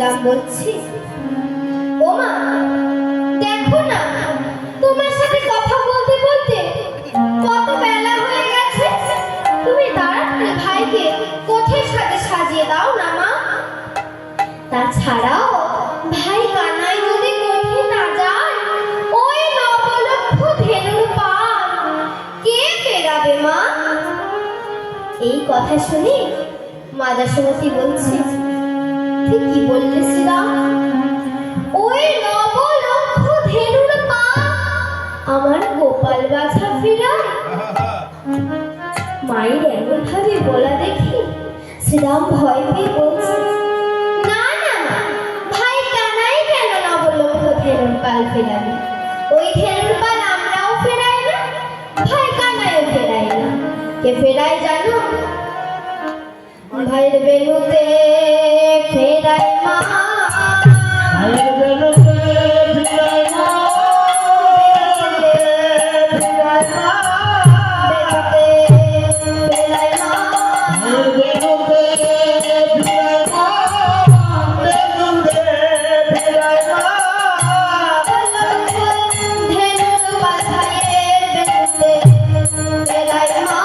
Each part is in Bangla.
শ্রীরাম বলছি, ও মা দেখো না, তোমার সাথে কথা বলতে বলতে কত বেলা হয়ে গেছে। তুমি তাড়াতাড়ি ভাইকে কোঠের সাথে সাজিয়ে দাও না মা। তাছাড়াও ভাই কানাই যদি কোঠে না যায়, ওই নবলক্ষ ধেনুর পাল কে ফেরাবে মা? এই কথা শুনে মা যশোমতী বলছে, তুই কি বললে শ্রীরাম? ওই নবলক্ষ ধেনুর পাল আমার গোপাল বাছা ফেরায়? মায়ের এমন ভাবে বলা দেখে শ্রীরাম ভয় পেয়ে বলছে, না না না, ভাই কানাই কেন নবলক্ষ ধেনুর পাল ফেরাবে? ওই ধেনুর পাল আমরাও ফেরাই না, ভাই কানাইও ফেরাই না। কে ফেরাই জানো? ভাইয়ের বেলুতে ফেরাই মা। ভাইয়ের বেলুতে ফেরাই মা, ফেরাই মা, বেলুতে ফেরাই মা, ভাইয়ের বেলুতে ফেরাই মা, বেলুতে ফেরাই মা। ধেনুর পাল ভাইয়ের বেলুতে ফেরাই মা।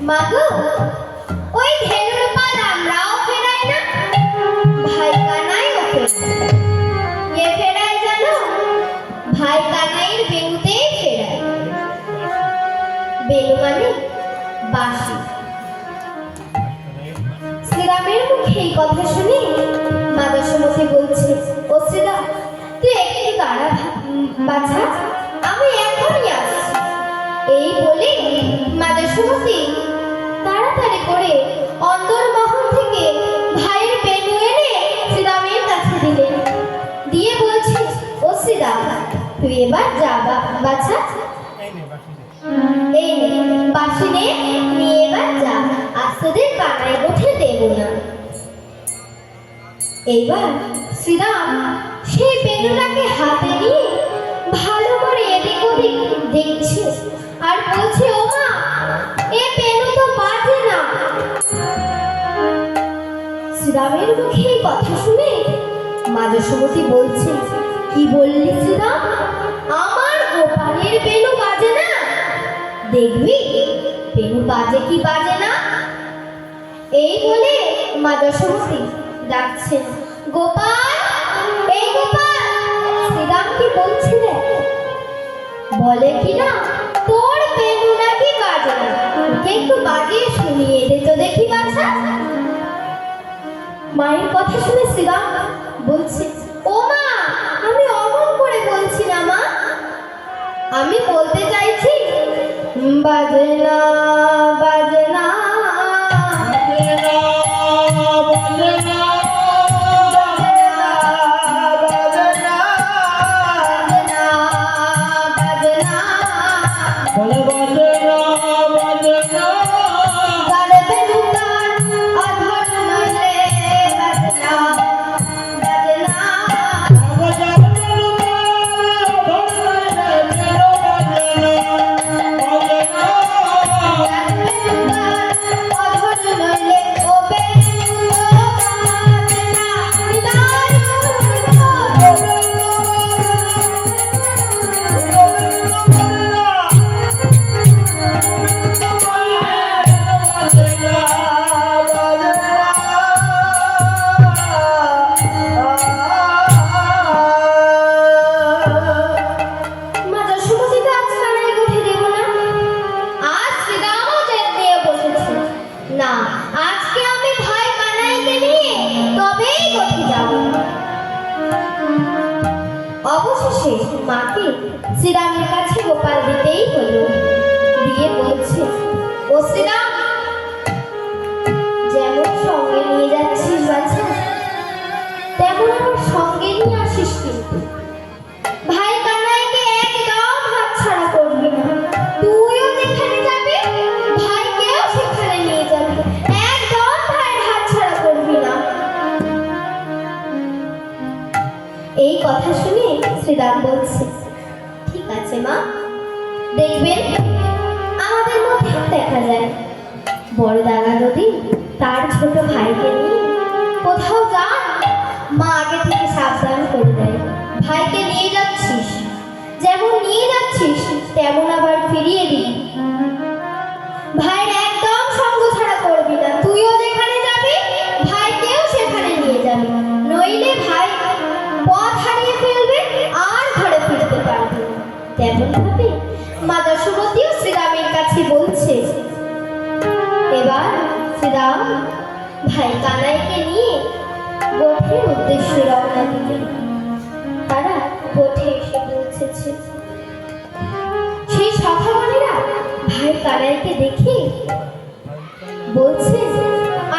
মাগো, ওই ধেনুর পাল আমরাও ফেরাই না, ভাই কানাইও ফেরাই। কে ফেরাই জানো? ভাই কানাইয়ের বেলুতেই ফেরাই। বেলু মানে বাঁশি। শ্রীরামের মুখে এই কথা শুনে মা যশোমতী বলছে, ও শ্রীরাম তুই একটু দাঁড়া বাছা, আমি এখনই আসছি। এই বলে মা যশোমতী তাড়াতাড়ি করে অন্দরমহল থেকে ভাইয়ের বেনু এনে শ্রীরামের কাছে দিলেন। দিয়ে বলছে, ও শ্রীরাম তুই এবার যা বাছা, এই নে বাঁশি নে, নিয়ে এবার যা, আজ তোদের কানাই গোঠে দেব না। এইবার শ্রীরাম সেই বেনুটাকে হাতে নিয়ে ভালো করে এদিক ওদিক দেখছে আর বলছে, ও মা এ বেনু তো বাজে না। শ্রীরামের মুখে এই কথা শুনে মা যশোমতী বলছে, কি বললি শ্রীরাম? আমার গোপালের বেনু বাজে না? দেখবি বেনু বাজে কি বাজে না। এই বলে মা যশোমতী ডাকছেন, গোপাল, এই গোপাল। শ্রীরাম কি বলছিলেন? বলে কি না তোর বেনু নাকি বাজে না, ওকে একটু বাজিয়ে শুনিয়ে দে তো দেখি বাছা। মায়ের কথা শুনে শ্রীরাম বলছে, ও মা আমি অমন করে বলছি না মা, আমি বলতে চাইছি বাজে না বাজে না শ্রীরামের কাছে গোপাল দিতেই হলো। দিয়ে বলছে, ও শ্রীরাম, যেমন সঙ্গে নিয়ে যাচ্ছিস বাছা, তেমন আমার সঙ্গে নিয়ে আসিস কিন্তু। ভাই কানাইকে একদম হাতছাড়া করবি না। তুইও যেখানে যাবি, ভাইকেও সেখানে নিয়ে যাবি। একদম ভাইয়ের হাতছাড়া করবি না। এই কথা শুনে শ্রীরাম বলছে, ঠিক আছে মা, দেখবেন আমাদের মধ্যে দেখা যায় বড় দাদা যদি তার ছোট ভাইকে নিয়ে কোথাও যান, মা আগে থেকে সাবধান করে দেয়, ভাইকে নিয়ে যাচ্ছিস, যেমন নিয়ে যাচ্ছিস তেমন আবার ফিরিয়ে দিই। ভাইয়ের একদম সঙ্গ ছাড়া করবি না। তুইও যেখানে যাবি, ভাইকেও সেখানে নিয়ে যাবি, নইলে ভাই পথ হারিয়ে ফেলবে আর ঘরে ফিরতে পারবে না। তেমন ভাবে মা যশোমতীও শ্রীরামের কাছে বলছে। এবার শ্রীরাম ভাই কানাইকে নিয়ে গোঠের উদ্দেশ্যে রওনা দিলেন। তারা গোঠে এসে পৌঁছেছে। সেই সখাগণেরা ভাই কানাইকে দেখে বলছে,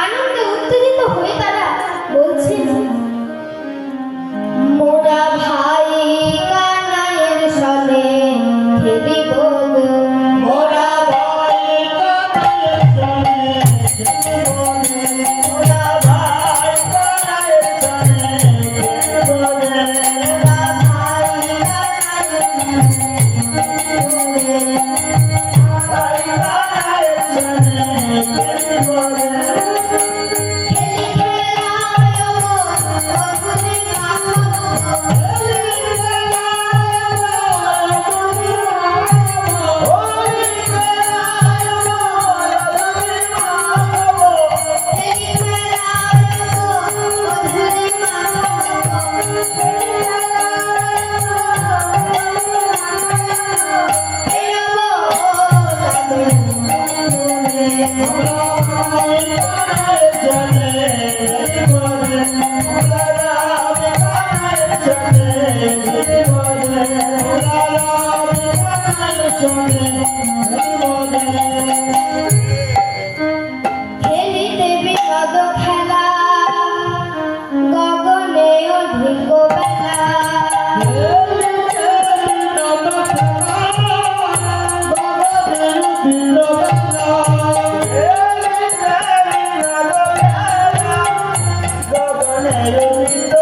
আনন্দে উত্তেজিত হয়ে তারা বলছে, মোরা ভাই কানাইয়ের সনে খেলিব গো। মোরা ভাই কানাইয়ের সনে খেলিব গো। মোরা ভাই কানাইয়ের সনে খেলিব গো। মোরা ভাই কানাইয়ের ভাই কানাইয়ের সনে খেলিব গো। খেলিতে বিনোদ খেলা, গগনে অধিক বেলা। খেলিতে বিনোদ খেলা, গগনে অধিক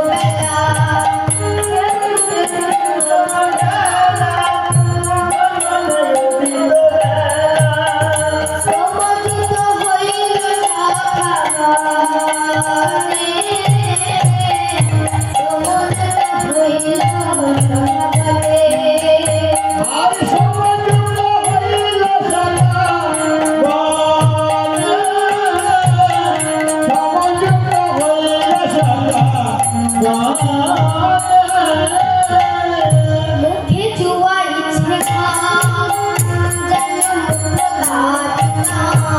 বেলা। সমবেত হইল সখাগণে, সমবেত হইল সখাগণে। মুখে জুয়া ইচ্ছে খাম, যেন মুক্ত দাঁড়ি নাম।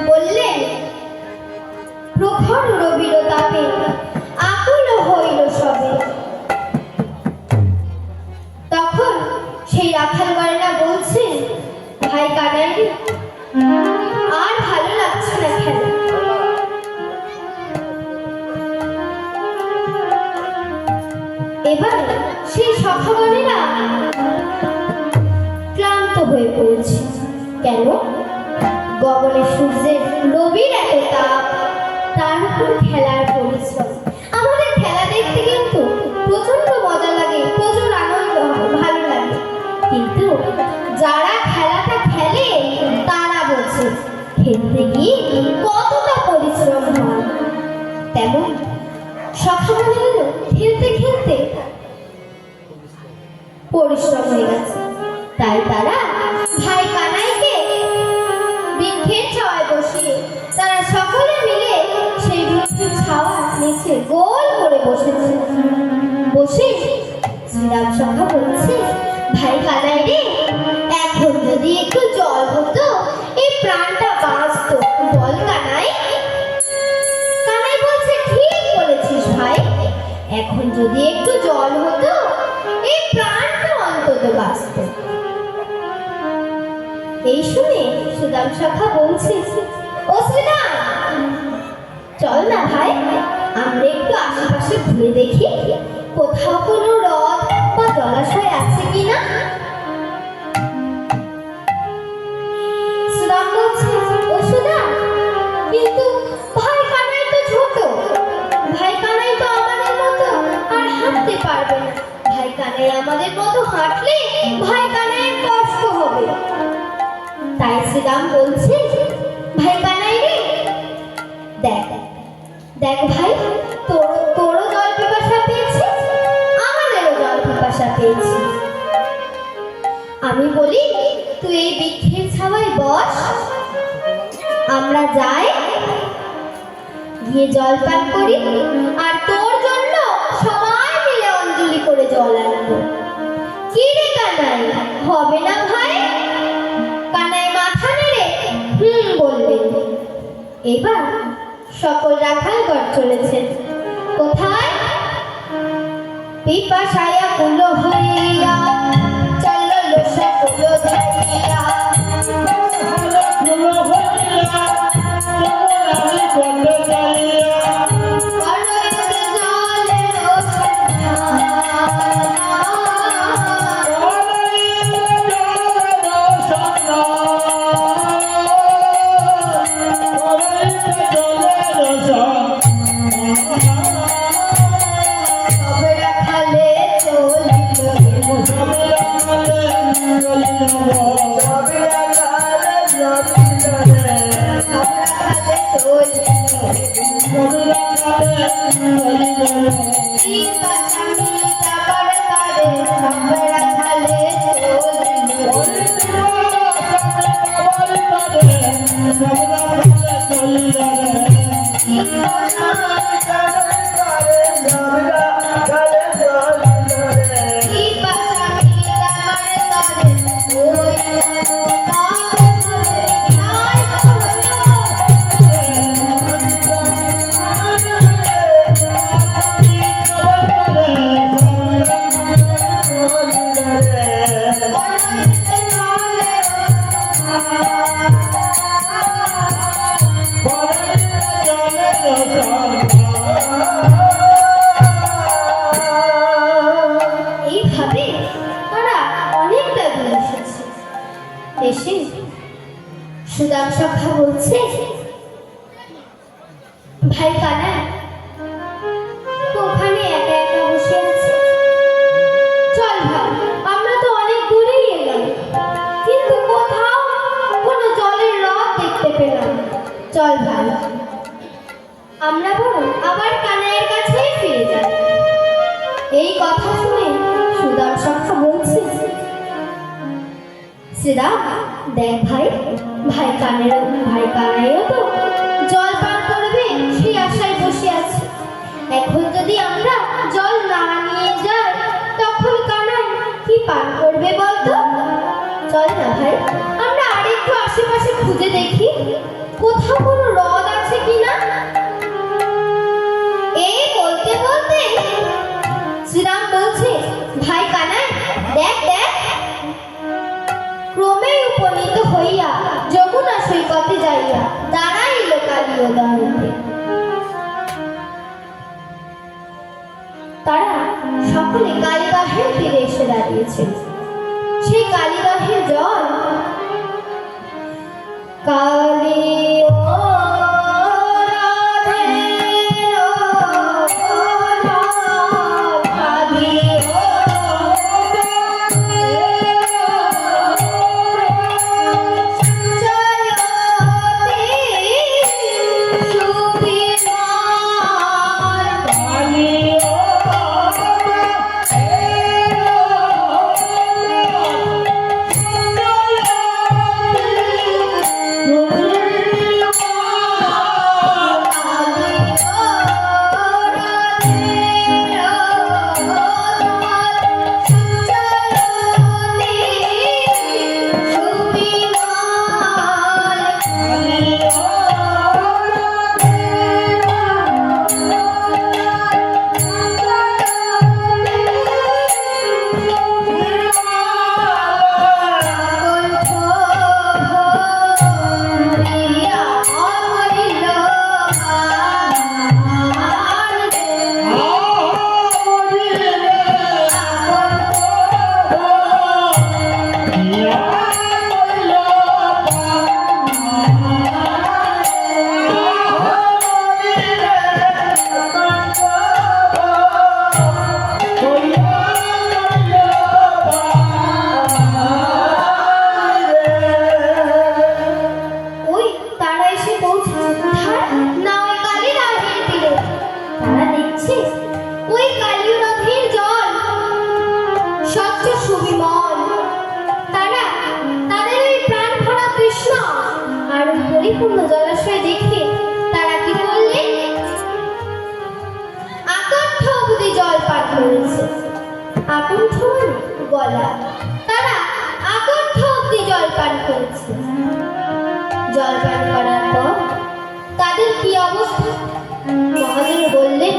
বললেন, প্রখর রবির তাপে আকুল হইল সবে। তখন সেই রাখাল বাড়িরা বলছে, ভাই কানাই রে, আর ভালো লাগছে না খেলা। এবার সেই সখাগণেরা ক্লান্ত হয়ে পড়েছে। কেন? গগনে সূর্যের রবির এত তাপ, তার উপর খেলার পরিশ্রম। আমাদের খেলা দেখতে কিন্তু প্রচন্ড মজা লাগে, প্রচুর আনন্দ হয়, ভালো লাগে। কিন্তু যারা খেলাটা খেলে তারা বোঝে খেলতে গিয়ে কতটা পরিশ্রম হয়। তেমন সকালে খেলতে খেলতে পরিশ্রম হয়ে গেছে, তাই তারা ভাই কানাইকে বৃক্ষের ছাওয়ায় বসিয়ে তারা সকলে মিলে সেই বৃক্ষের ছাওয়া নিচে গোল করে বসেছে। বসে শ্রীরাম সখা বলছে, ভাই কানাই রে, এখন যদি একটু জল হতো এই প্রাণটা বাঁচতো, বল কানাই। কানাই বলছে, ঠিক বলেছিস ভাই, এখন যদি একটু জল হতো এই প্রাণটা অন্তত বাঁচত। এই শুনে সুদাম সখা বলছে, ও শ্রীরাম, চল না ভাই, আমরা একটু আশেপাশে ঘুরে দেখি কোথাও কোনো হ্রদ বা জলাশয় আছে কিনা। সুদাম বলছে, ও সুদাম, কিন্তু ভাই কানাই তো ছোট, ভাই কানাই তো আমাদের মতো আর হাঁটতে পারবে না। ভাই কানাই আমাদের মতো হাঁটলে ভাই কানাইয়ের কষ্ট হবে। তাই শ্রীরাম বলছে, ভাই কানাই রে, দেখ দেখ ভাই, তোরও জল পিপাসা পেয়েছে, আমাদেরও জল পিপাসা পেয়েছে। আমি বলি, তুই এই বৃক্ষের ছাওয়ায় বস, আমরা যাই, গিয়ে জল পান করি, আর তোর জন্য সবাই মিলে অঞ্জলি করে জল আনবো। কি রে কানাই, হবে না ভাই? কানাই মাথা নেড়ে বললেন। এবার সকল রাখালগণ চলেছেন কোথায়? পিপাসায় কুল হইয়া চলল সকল ধাইয়া। এইভাবে তারা অনেকটা দূর এসেছে। এসে সুদাম সখা বলছে, ভাই কানাই তো ওখানে একা একা বসে আছে, চল ভাই, আমরা তো অনেক দূরেই এলাম, কিন্তু কোথাও কোনো জলের হ্রদ দেখতে পেলাম না। চল ভাই, আমরা বরং আবার কানাইয়ের কাছেই ফিরে যাই। এই কথা শুনে সুদাম সখা বলছে, শ্রীরাম, দেখ ভাই, ভাই কানাইও তো জল পান করবে সেই আশায় বসে আছে। এখন যদি আমরা জল না নিয়ে যাই তখন কানাই কালীবাহের তীরে এসে দাঁড়িয়েছে। সেই কালীবাহের জল কালী ও রাধে কালী পরিপূর্ণ জলাশয় দেখে তারা কি করলেন? আকণ্ঠ অবধি জল পান করেছে। আকণ্ঠ মানে গলা। তারা আকণ্ঠ অবধি জল পান করেছে। জল পান করার পর তাদের কি অবস্থা? মহাজন বললেন,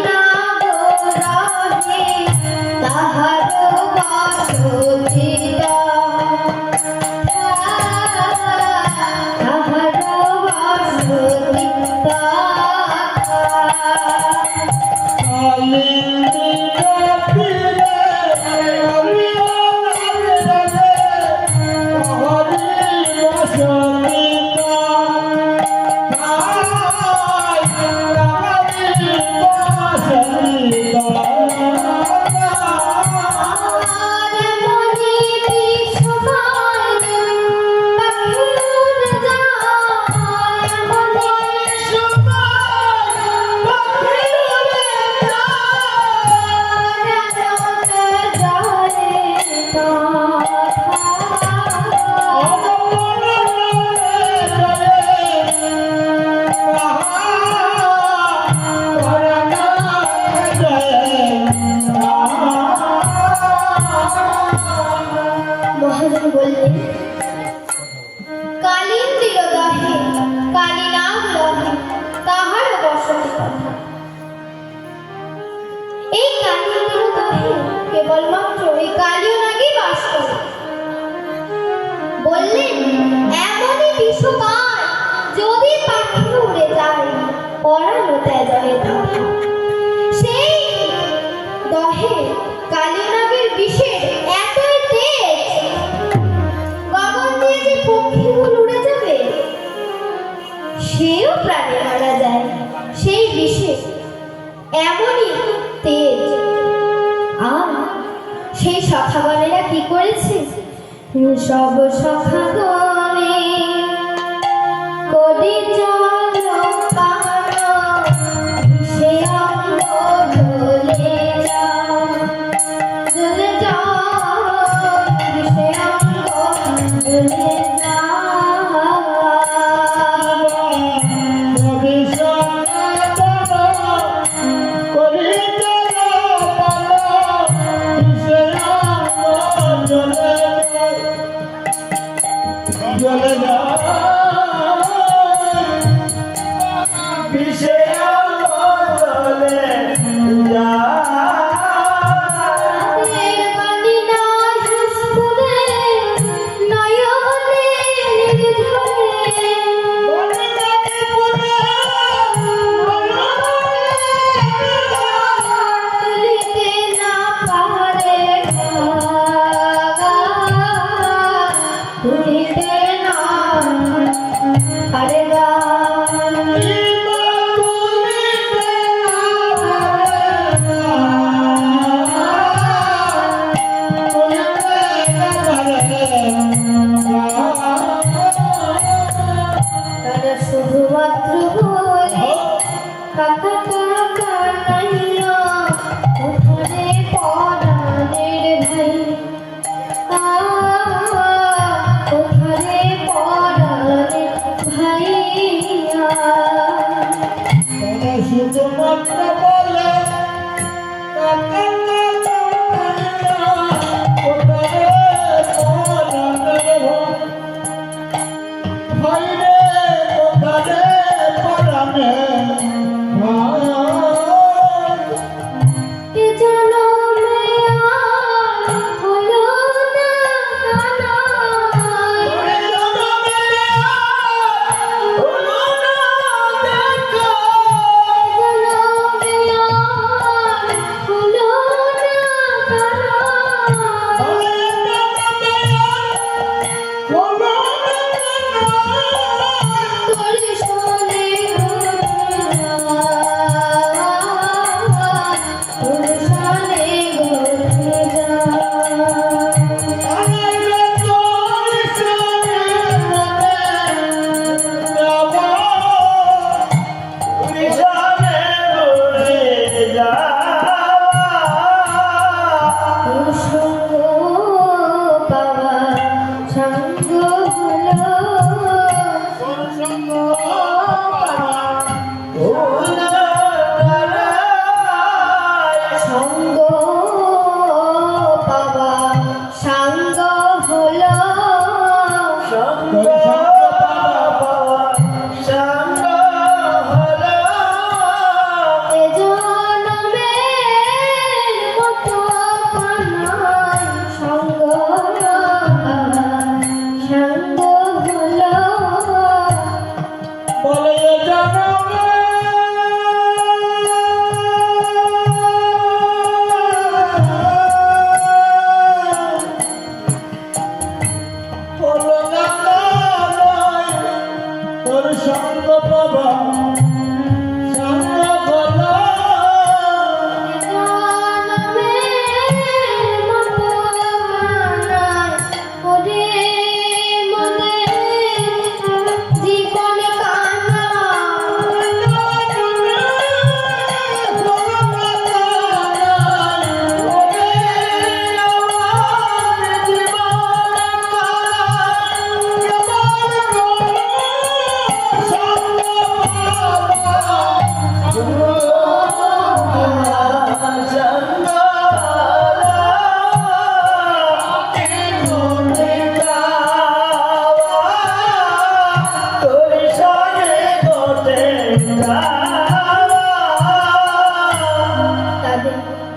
না গো রহে তাহার বাসুদেবা তাহার বাসুদেবা মহাজন বললেন, কালিন্দির দহে কালিনাগ রহে তাহার বসতি কথা। এই কালিন্দির দহে কেবলমাত্র এই কালীয় নাগই বাস করে। বললেন, এমনই বিষকার যদি পাখি উড়ে যায় পরানো তেজরে থাকে। সেই দহে কালীয় নাগের বিষের এতই তেজ, গগন দিয়ে যে পক্ষীগুলো উড়ে যাবে সেও প্রাণে মারা যায়। সেই বিষে এমনই তেজ। আর সেই সখাগণেরা কি করেছে? সব সখাগণে করি জল পান, বিষে অঙ্গ জ্বলে যাও, জ্বলে যাও, বিষে অঙ্গ জ্বলে যাও।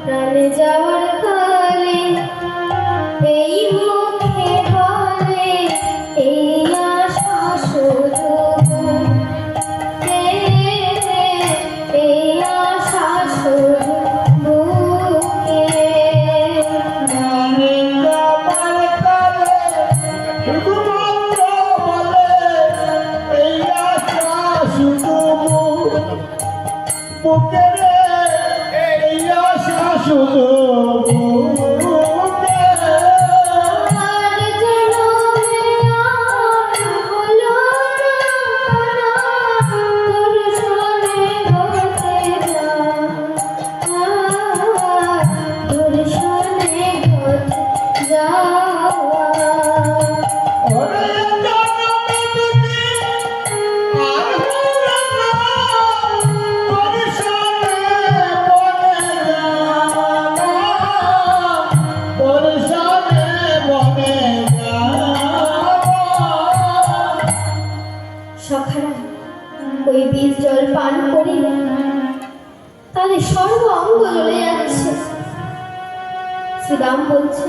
প্রাণে যাওয়ার কালে এই মুখে বলে এই আশা শুধু এই আশা শুধু বুকে প্রাণে যাবার কালে শুধুমাত্র বলে এই আশা শুধু বুকে রে, এই আশা শুধু বুকে। আর জনমে আর হলো না তোর সনে ঘটে তোর সনে ঘটে যাওয়া ওরে জনমে যদি আর হলো না, তোর সনে বনে যাওয়া, তোর সনে বনে যাওয়া। সখারা ওই বীজ জল পান করে তাদের সর্ব অঙ্গ জ্বলে যাচ্ছে। শ্রীরাম বলছে,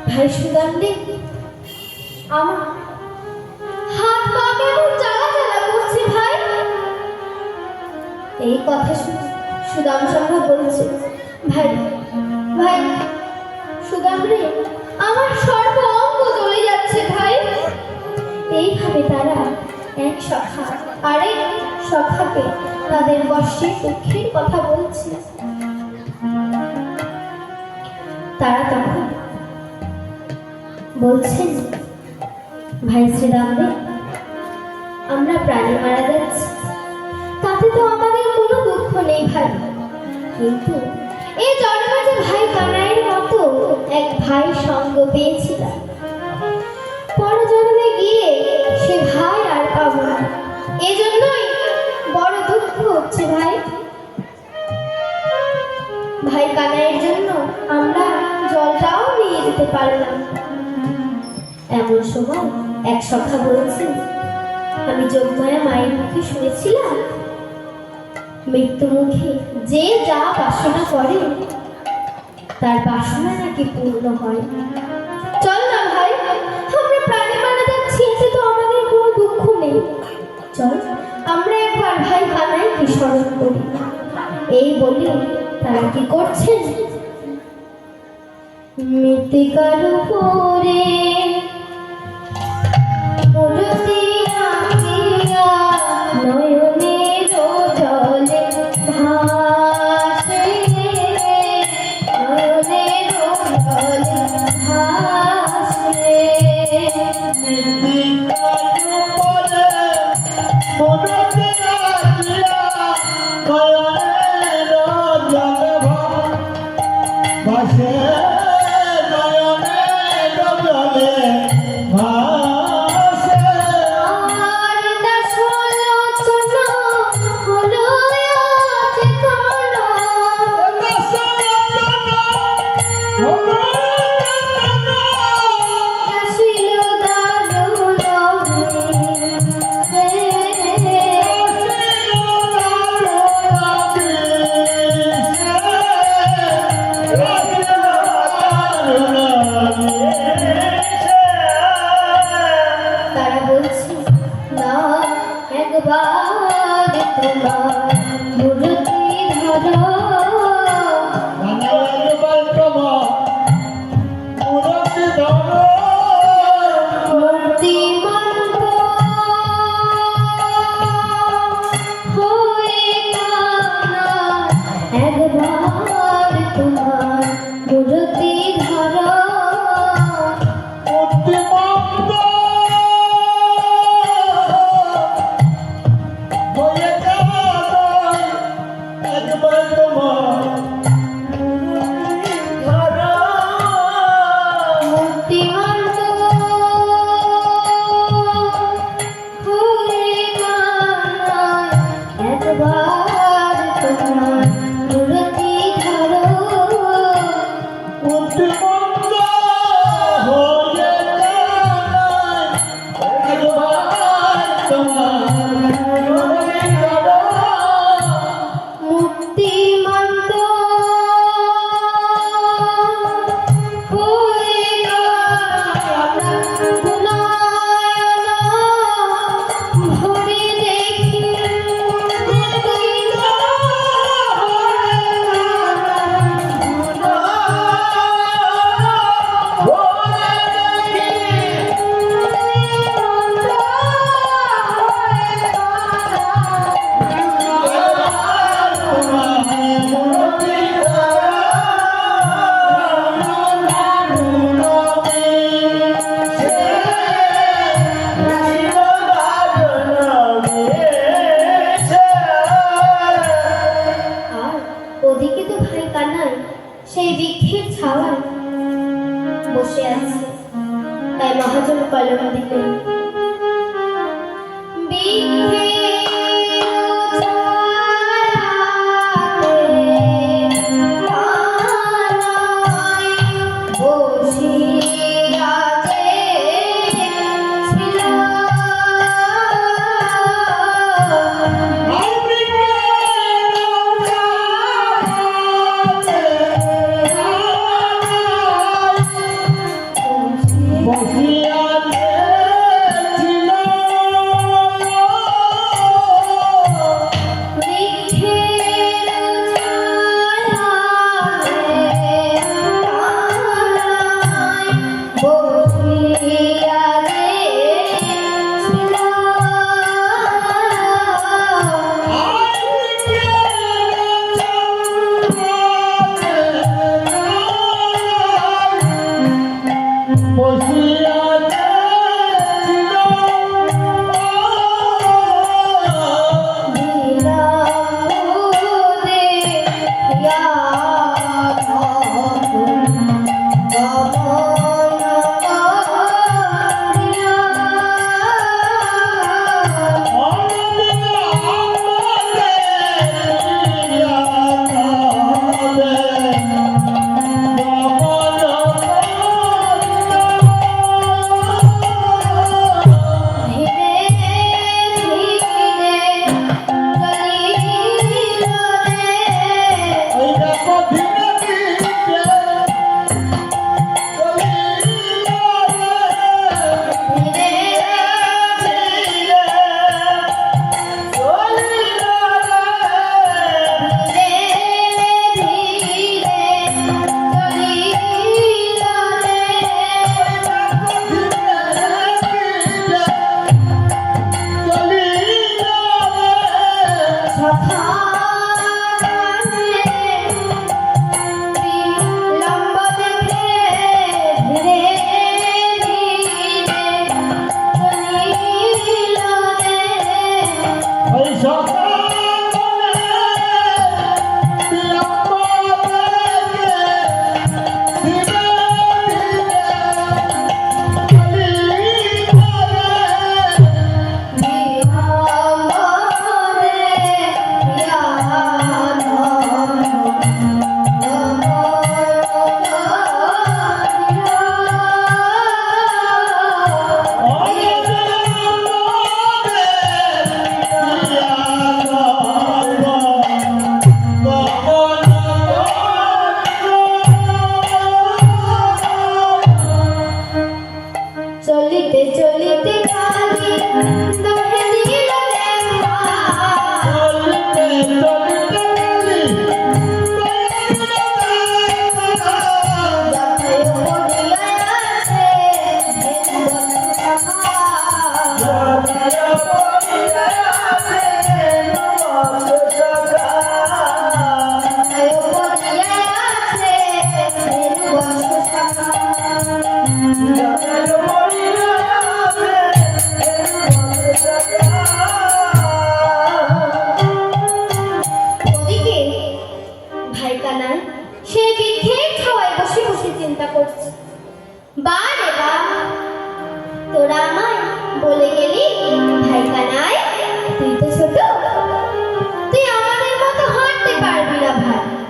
ভাই সুদাম রে, আমার হাত পা কেমন জ্বালা জ্বালা করছে ভাই। এই কথা শুনে সুদাম সখা বলছে, ভাই ভাই সুদাম রে, আমার সর্ব অঙ্গ জ্বলে যাচ্ছে ভাই। এইভাবে তারা এক সখা আরেক সখাকে তাদের কষ্টের দুঃখের কথা বলছে। তারা তখন বলছেন, ভাই শ্রীরাম রে, আমরা প্রাণে মারা যাচ্ছি, তাতে তো আমাদের কোনো দুঃখ নেই ভাই, কিন্তু এই জন্মে যে ভাই কানাইয়ের মতো এক ভাই সঙ্গ পেয়েছিলাম, পরজন্মে গিয়ে সে ভাই আর পাবো না, এজন্যই বড় দুঃখ হচ্ছে ভাই। ভাই কানাইয়ের জন্য আমরা জলটাও নিয়ে যেতে পারলাম। এমন সময় এক সখা বলছে, আমি যোগমায়া মায়ের মুখে শুনেছিলাম, মৃত্যু মুখে যে যা বাসনা করে তার বাসনা নাকি পূর্ণ হয়। চল না ভাই, আমরা প্রাণে মারা যাচ্ছি, এতে তো আমাদের কোনো দুঃখ নেই। চল আমরা একবার ভাই কানাইকে স্মরণ করি। এই বলে তারা কি করছেন, মৃত্তিকার উপরে মূর্তি আঁকিয়া নয়নের জলে ভাসে, নয়নের জলে ভাসে। আর দাসলোচনা হলো চেতনা, আসিল দারুণ তারা বলছে, না একবার তোমার মূর্তি ধরো, মূর্তিমন্ত হয়ে কানা, একবার তোমার মূর্তি ধরো। মূর্তিমন্ত হয়ে কানা, একবার তোমার মূর্তি ধরো। মূর্তিমন্ত ওদিকে তো ভাই কানাই সেই বৃক্ষের ছাওয়ায় বসে আছে। তাই মহাজন কলম দিলেন,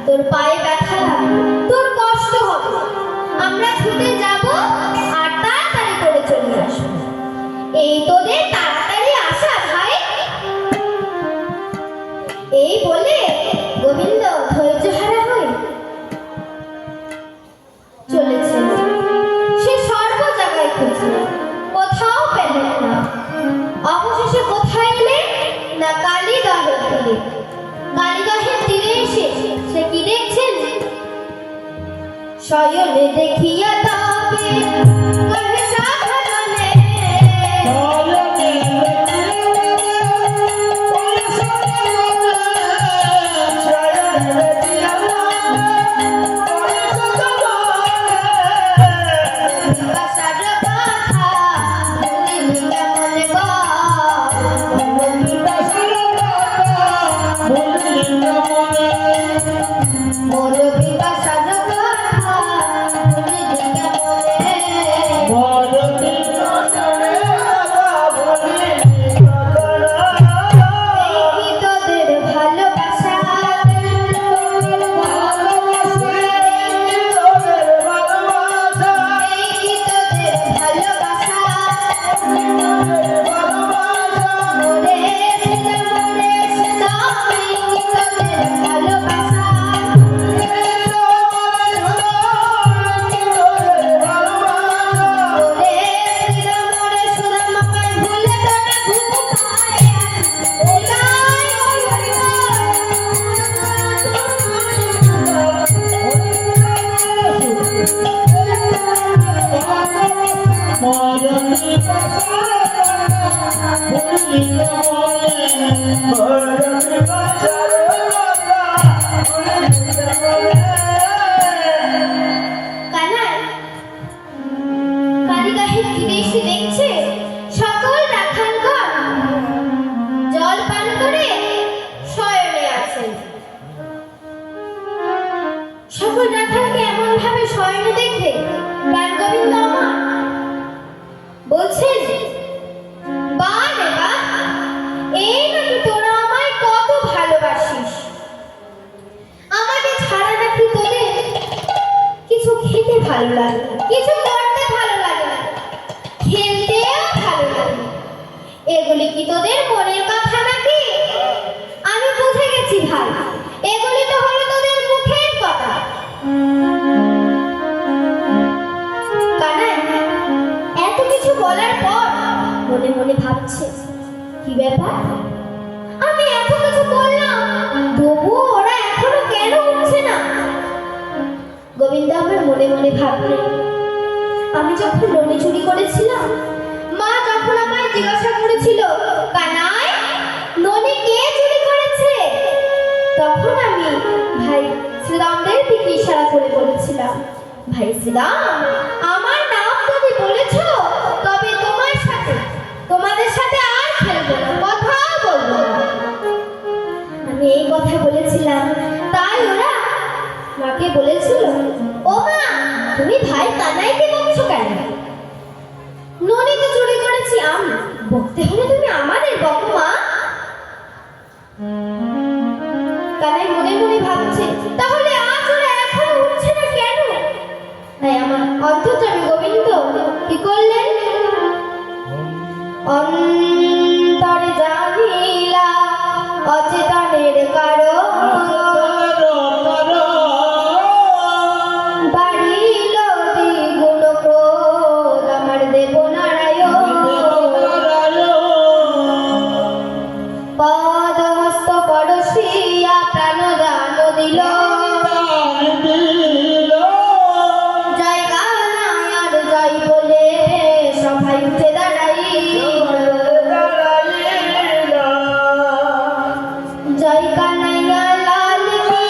তোর পায়ে ব্যথা লাগবে, তোর কষ্ট হবে, আমরা ছুটে যাব আর তাড়াতাড়ি করে চলে আসবো। এই তোদের তাড়াতাড়ি আসা ভাই। এই বলে গোবিন্দ ধৈর্যহারা হয়ে চলেছিল। সে সর্ব জায়গায় খুঁজল, কোথাও পেলেন না। অবশেষে কোথায় এলেন না কালীদহের তীরে। কালীদহের তীরে এসে সে কি দেখছেন? শয়নে দেখিয়া তাকে কহে সাধারণে, মোর বিপাশা কথা ভুলে দিকে মনে মরণি কাতরে বলি এই তোদের ভালোবাসা এই তোদের ভালোবাসা মোরে সদা এই তোদের ভালোবাসা মোরে সদা মামায় ভুলে তোরা ঘুমায় ওলাই কানাই কালীগাহে ফিরে এসে দেখছে সকল রাখালগণ জল পান করে শয়নে আছেন। সকল রাখালকে এমন ভাবে শয়নে দেখে প্রাণগোবিন্দ আমার বলছেন, বা রে বা, এই নাকি তোরা আমায় কত ভালোবাসিস। আমাকে ছাড়া নাকি তোদের কিছু খেতে ভালো লাগে না, কিছু করতে ভালো লাগে না, খেলতেও ভালো লাগে না। এগুলি কি তোদের মনের কথা নাকি? আমি বুঝে গেছি ভাই, এগুলি তো হলো তোদের মুখের কথা। কানাই এত কিছু বলার পর মনে মনে ভাবছে, কি ব্যাপার, আমি এত কিছু বললাম তবু ওরা এখনো কেন উঠছে না? গোবিন্দ আমার মনে মনে ভাবলে, আমি যখন ননি চুরি করেছিলাম, মা যখন আমায় জিজ্ঞাসা করেছিল, কানাই ননি কে চুরি করেছে, তখন আমি ভাই শ্রীরামদের দিকে ইশারা করে বলেছিলাম, ভাই শ্রীরাম, আমার নাম যদি বলেছো তবে তোমাদের সাথে আর খেলবো না, কথাও বলবো না। আমি এই কথা বলেছিলাম, তাই ওরা মাকে বলেছিল, ও মা, তুমি ভাই কানাইকে বকছো কেন? ননি তো চুরি করেছি আমি, বকতে হলে তুমি আমাদের বকো মা। কানাই মনে মনে ভাবছে, তাহলে আজ ওরা এখনো উঠছে না কেন? তাই আমার অন্তর্যামী গোবিন্দ কি করলেন? অন্তরে জানিলা অচেতনের কারণ, বাড়িল দ্বিগুণ ক্রোধ আমার দেবনারায়ণ, পদহস্ত পরশিয়া প্রাণদান দিল, জয় কানাই আর জয় বলে সবাই উঠে দাঁড়াইল, জয় কানাইয়া লাল কি,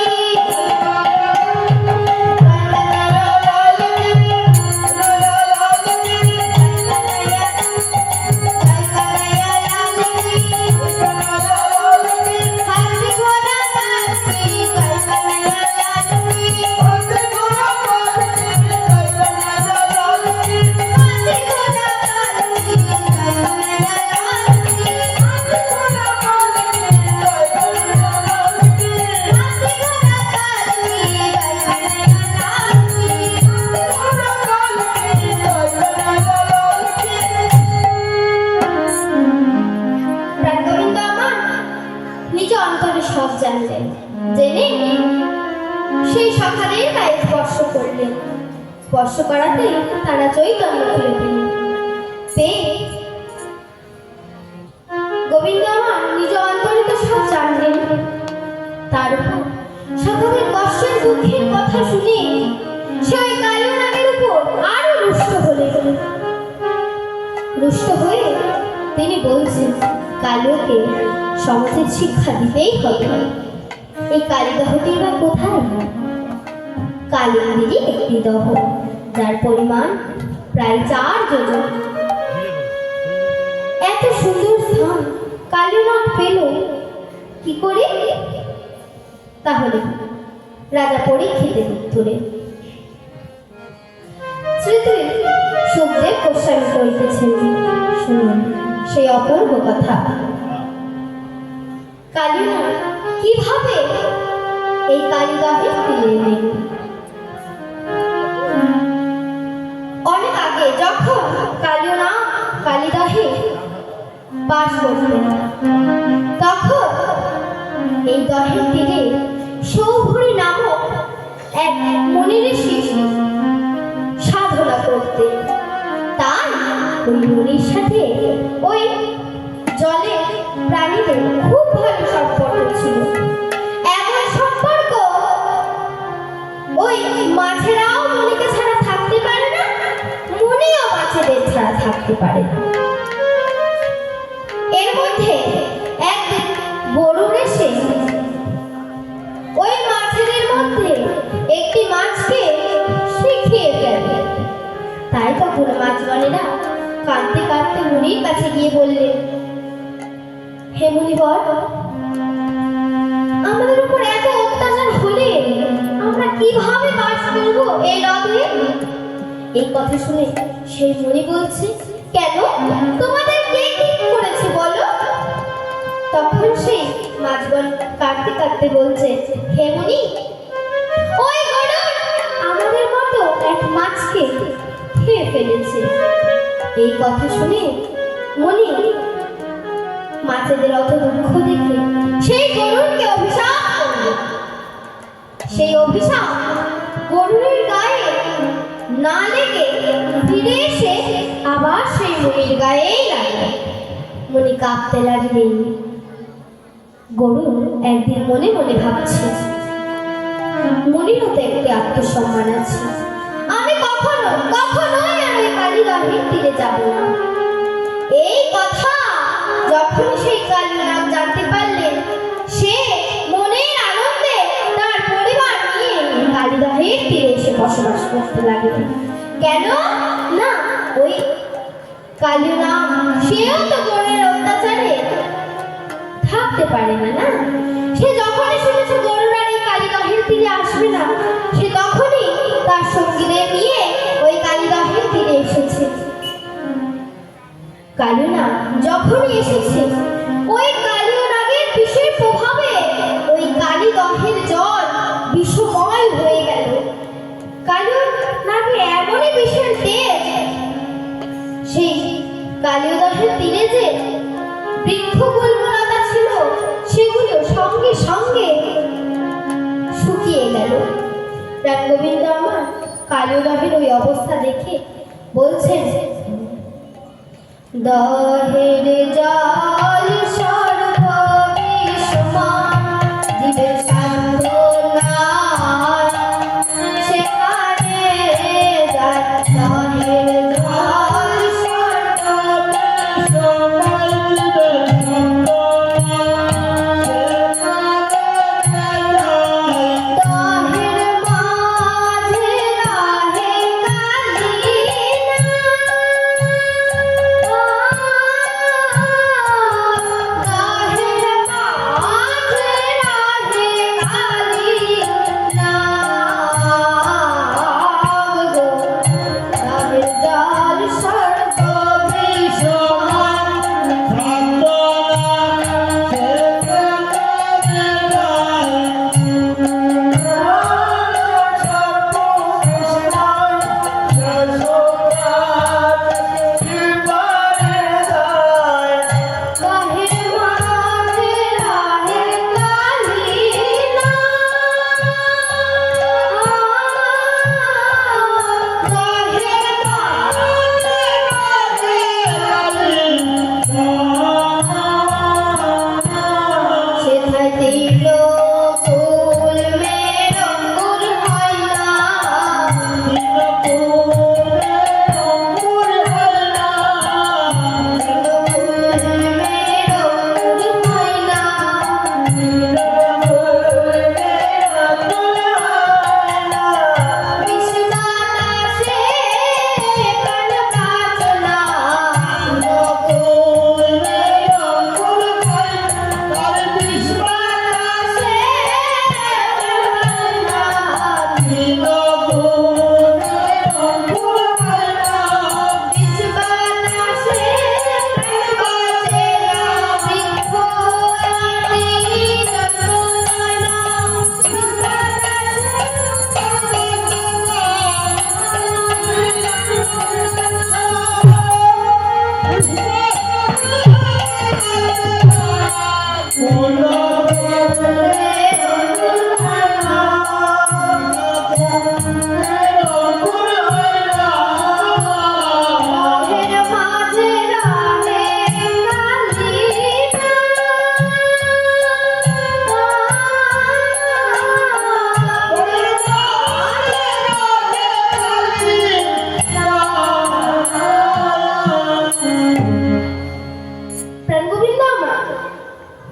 প্রাণগোবিন্দ আমার নিজ অন্তরে সব জানলেন, জেনে সেই সখাদের গায়ে স্পর্শ করলেন। স্পর্শ করাতে তারা চৈতন্য ফিরে পেলেন। পেয়ে গোবিন্দ আমার নিজ অন্তরে তো সব জানলেন, তার উপর সখাদের কষ্টের দুঃখের কথা শুনে সে ওই কালো নাগের উপর আরো রুষ্ট হয়ে তিনি বলছেন, কালোকে সমাজের শিক্ষা দিতেই হবে। এই কালীদহটি বা কোথায়? কালিন্দিরই একটি দহ, যার পরিমাণ প্রায় 4 যোজন। এত সুন্দর স্থান কালীনাথ পেল কি করে? তাহলে রাজা পরীক্ষিতের উত্তরে। শ্রীশ্রী সুখদেব গোস্বামী করিতেছেন, শুনুন সেই অপূর্ব কথা। কালিনা কিভাবে এই কালিদহে ফিরে এলেন। অনেক আগে যখন কালিনা কালিদহে বাস করতেন, তখন এই দহের তীরে সৌভরী নামক এক মুনি ঋষি সাধনা করতেন। তাই ওই মুনির সাথে ওই জলে প্রাণীদের খুব ভালো সম্পর্ক ছিল। এমন সম্পর্ক ওই মাছেরাও মুনিকে ছাড়া থাকতে পারে না, মুনিও মাছেদের ছাড়া থাকতে পারে না। এর মধ্যে একদিন গরুর এসে ওই মাছেদের মধ্যে একটি মাছকে সে খেয়ে ফেলে। তাই তখন মাছগণেরা কাঁদতে কাঁদতে মুনির কাছে গিয়ে বললেন, হে মুনিবর, আমাদের উপর এত অত্যাচার হলে আমরা কিভাবে বাস করব এই হ্রদে? এই কথা শুনে সেই মুনি বলছে, কেন, তোমাদের কে কি করেছে বলো? তখন সেই মাছগণ কাঁদতে কাঁদতে বলছে, হে মুনি, ওই গরুর আমাদের মতো এক মাছকে খেয়ে ফেলেছে। এই কথা শুনে মুনি মাছেদের অত দুঃখ দেখে সেই গরুরকে অভিশাপ করল। সেই অভিশাপ গরুরের গায়ে না লেগে ফিরে এসে আবার সেই মুনির গায়েই লাগলো। মুনি কাঁপতে লাগলেন। গরু একদিন মনে মনে ভাবছে, মুনিরও তো একটি আত্মসম্মান আছে, আমি কখনোই আর ওই কালিদহের তীরে যাব না। এই কথা যখন সেই কালিনাগ জানতে পারলেন, সে মনের আনন্দে তার পরিবার নিয়ে কালিদহের তীরে এসে বসবাস করতে লাগলেন। কেন না, ওই কালিনাগ সেও তো গরুর অত্যাচারে থাকতে পারে না। না, সে যখনই শুনেছে গরুর আর এই কালিদহের তীরে আসবে না, সে তখনই তার সঙ্গীদের নিয়ে ওই কালিদহের তীরে এসেছে। কালিনা যখনই এসেছে, ওই কালিনাগের বিষের প্রভাবে ওই কালিদহের জল বিষময় হয়ে গেল। কালিনাগে এমনই বিষের তেজ, সেই কালিদহের তীরে যে বৃক্ষগুল্মলতা ছিল সেগুলো সঙ্গে সঙ্গে শুকিয়ে গেল। প্রাণগোবিন্দ আমার কালিদহের ওই অবস্থা দেখে বলছেন, দহের জল সর্ববিষময়, জীবের সাধনা সেখানে যায়। দহের জল সর্ববিষময়, জীবের দহের মাঝে রাহে কালিনা।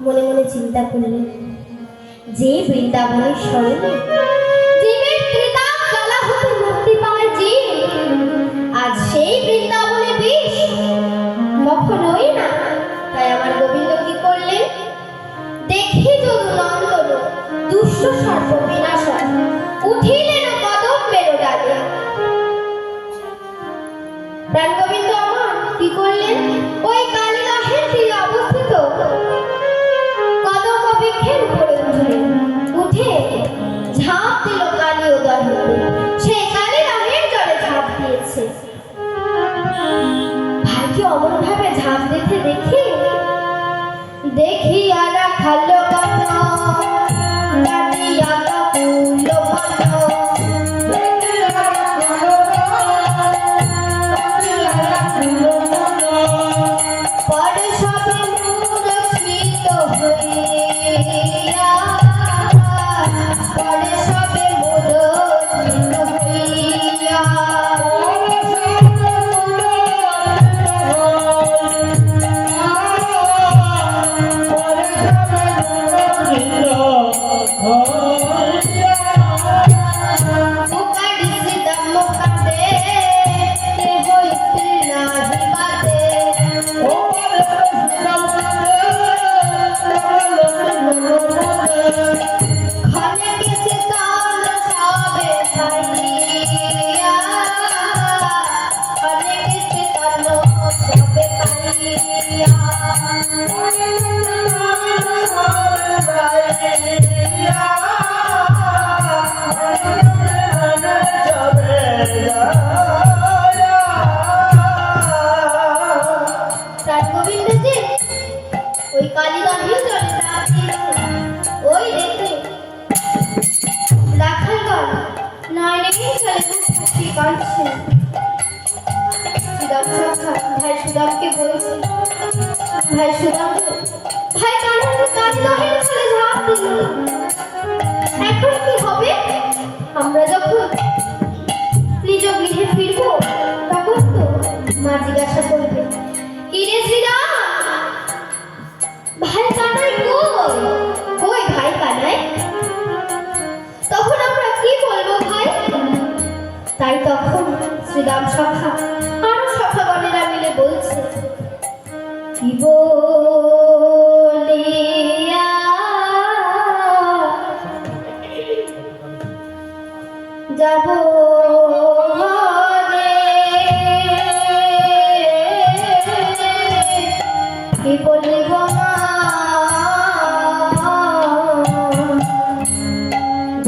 মনে মনে চিন্তা করলেন, যে বৃন্দাবনের স্মরণে জীবের ত্রিতাপ জ্বালা হতে মুক্তি পায় জীব, আজ সেই বৃন্দাবনে বিষ কখনোই না। তাই আমার গোবিন্দ কি করলেন, দেখি যদু নন্দন দুষ্ট সর্ব বিনাশন উঠিলেন কদম্বের ডালে। প্রাণ গোবিন্দ আমার কি করলেন, ওই কালিদাসের তীরে অবস্থিত কদম্ব বৃক্ষের উপরে উঠলেন, উঠে ঝাঁপ দিল কালী উদয় হতে, সেই কালিদাসের জলে ঝাঁপ দিয়েছে। ভাইকে অমন ভাবে ঝাঁপ দিতে দেখি আর খালো কত কাটিয়া কুল ভত পরে সবে মূরছিত হইয়া, পরে সবে মূরছিত হইয়া। ওই কালিদাসের জলে ঝাঁপ দিয়েছে, ওই দেখে রাখালগণ নয়নে চলে খুশি কাঁদছে। সুদাম সখা ভাই সুদামকে বলছে, ভাই সুদাম, ভাই কালিদাসের জলে ঝাঁপ দিল, এখন কি হবে? আমরা যখন নিজ গৃহে ফিরবো তখন তো মা জিজ্ঞাসা করবে, কি রে শ্রীরাম, ভাই কানাই কই? কই ভাই কানাই? তখন আমরা কি বলবো ভাই? তাই তখন শ্রীরাম সখা আর সখাগণেরা মিলে বলছে, কি বলিয়া যাব কি বলিব মা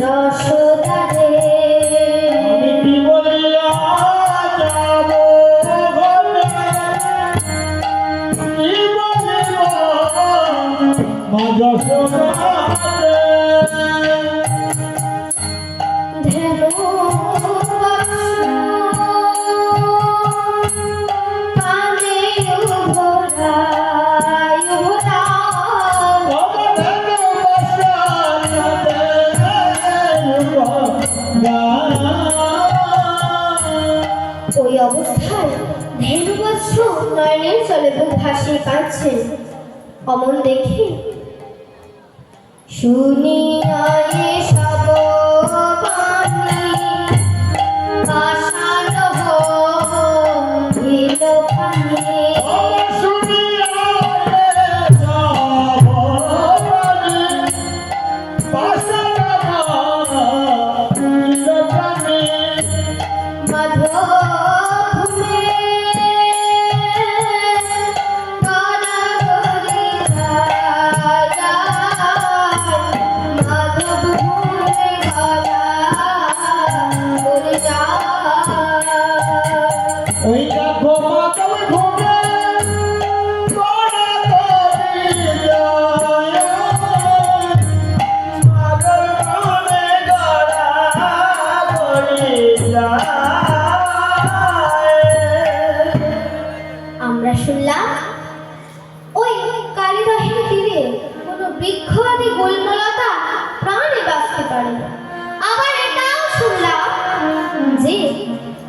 যশোদা রে, কি বলিয়া যাব কি বলিব মা যশোদা রে। ধেনু ওই অবস্থায় ধেনুবৎস নয়নের জলে বুক ভাসিয়ে কাঁদছেন। অমন দেখে শুনিয়া সব বাণী পাষাণ হইল পানি। পাশা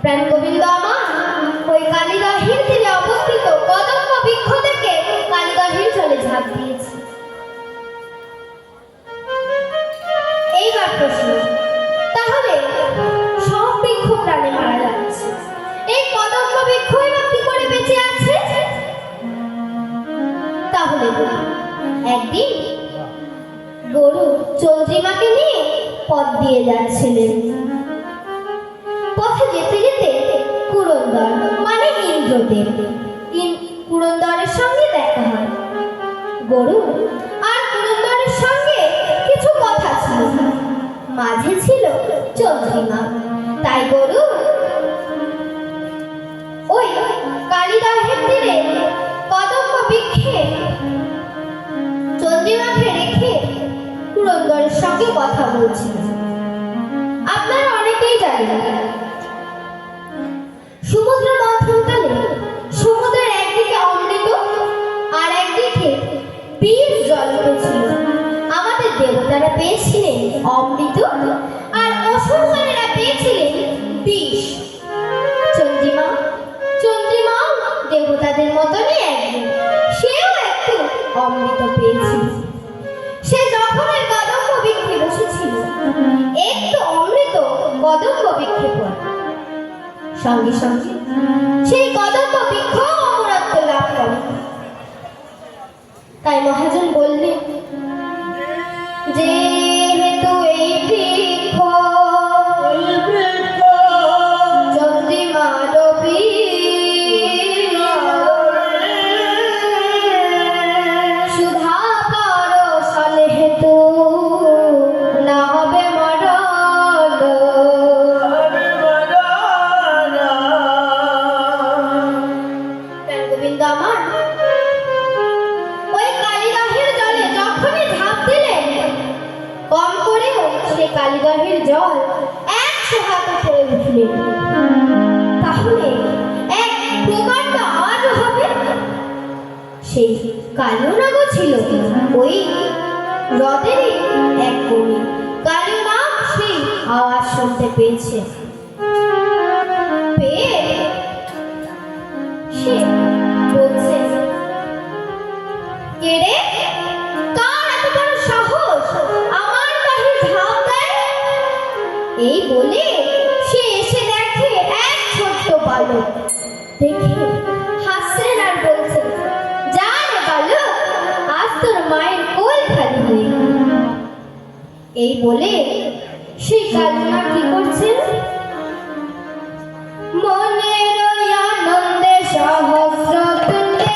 প্রাণ গোবিন্দ আমার ওই কালিদাহির তীরে অবস্থিত কদম্ব বৃক্ষ থেকে কালিদাহির জলে ঝাঁপ দিয়েছে। এইবার প্রশ্ন, তাহলে সব বৃক্ষ প্রাণে মারা যাচ্ছে, এই কদম্ব বৃক্ষই বা কি করে বেঁচে আছে? তাহলে বলি, একদিন গরু চন্দ্রিমাকে নিয়ে পথ দিয়ে যাচ্ছিলেন। পথে যেতে যেতে পুরন্দর মানে ইন্দ্রদেব পুরন্দরের সঙ্গে দেখা হয়। গরু আর পুরন্দরের সঙ্গে কিছু কথা ছিল, মাঝে ছিল চন্দ্রিমা। তাই গরু ওই কালিদাহের তীরে কদম্ব বৃক্ষে চন্দ্রিমাকে রেখে পুরন্দরের সঙ্গে কথা বলছিল। আপনারা অনেকেই জানেন, সমুদ্র মন্থনকালে সমুদ্রের একদিকে অমৃত আর একদিকে বিষ জল পেয়েছিল। আমাদের দেবতারা পেয়েছিলেন অমৃত আর অসুরগণেরা পেয়েছিলেন বিষ। চন্দ্রিমাও দেবতাদের মতনই একদিন সেও একটু অমৃত পেয়েছিল। সে যখন ওই কদম্ব বৃক্ষে বসেছিল, একটু অমৃত কদম্ব বৃক্ষে পড়ে, সঙ্গে সঙ্গে সেই কদম্ব বৃক্ষ অমরত্ব লাভ করে। তাই মহাজন বললেন, যেহেতু এই বৃক্ষ চন্দ্রিমার সুধা পরশলে হেতু না হবে মরণ। গোবিন্দ আমার ওই কালিদাহের জলে যখনই ঝাঁপ দিলেন, কম করেও সেই কালিদাহের জল 100 হাত উপরে উঠলেন। তাহলে এক প্রকাণ্ড আওয়াজ হবে। সেই কালিনাগ ছিল ওই হ্রদেরই এক কবি। কালিনাগ সেই আওয়াজ শুনতে পেয়েছে, পেয়ে সে বলছে, কে রে, কার এত বড় সাহস আমার বাহির ঝাঁপ দেয়? এই বলে সে এসে দেখে এক ছোট্ট বালক। দেখে হাসছেন আর বলছেন, যা রে বালক, আজ তোর মায়ের কোল খালি হয়ে। এই বলে সেই কালিনাগ কি করছেন, মনের ওই আনন্দে সহস্র তুলে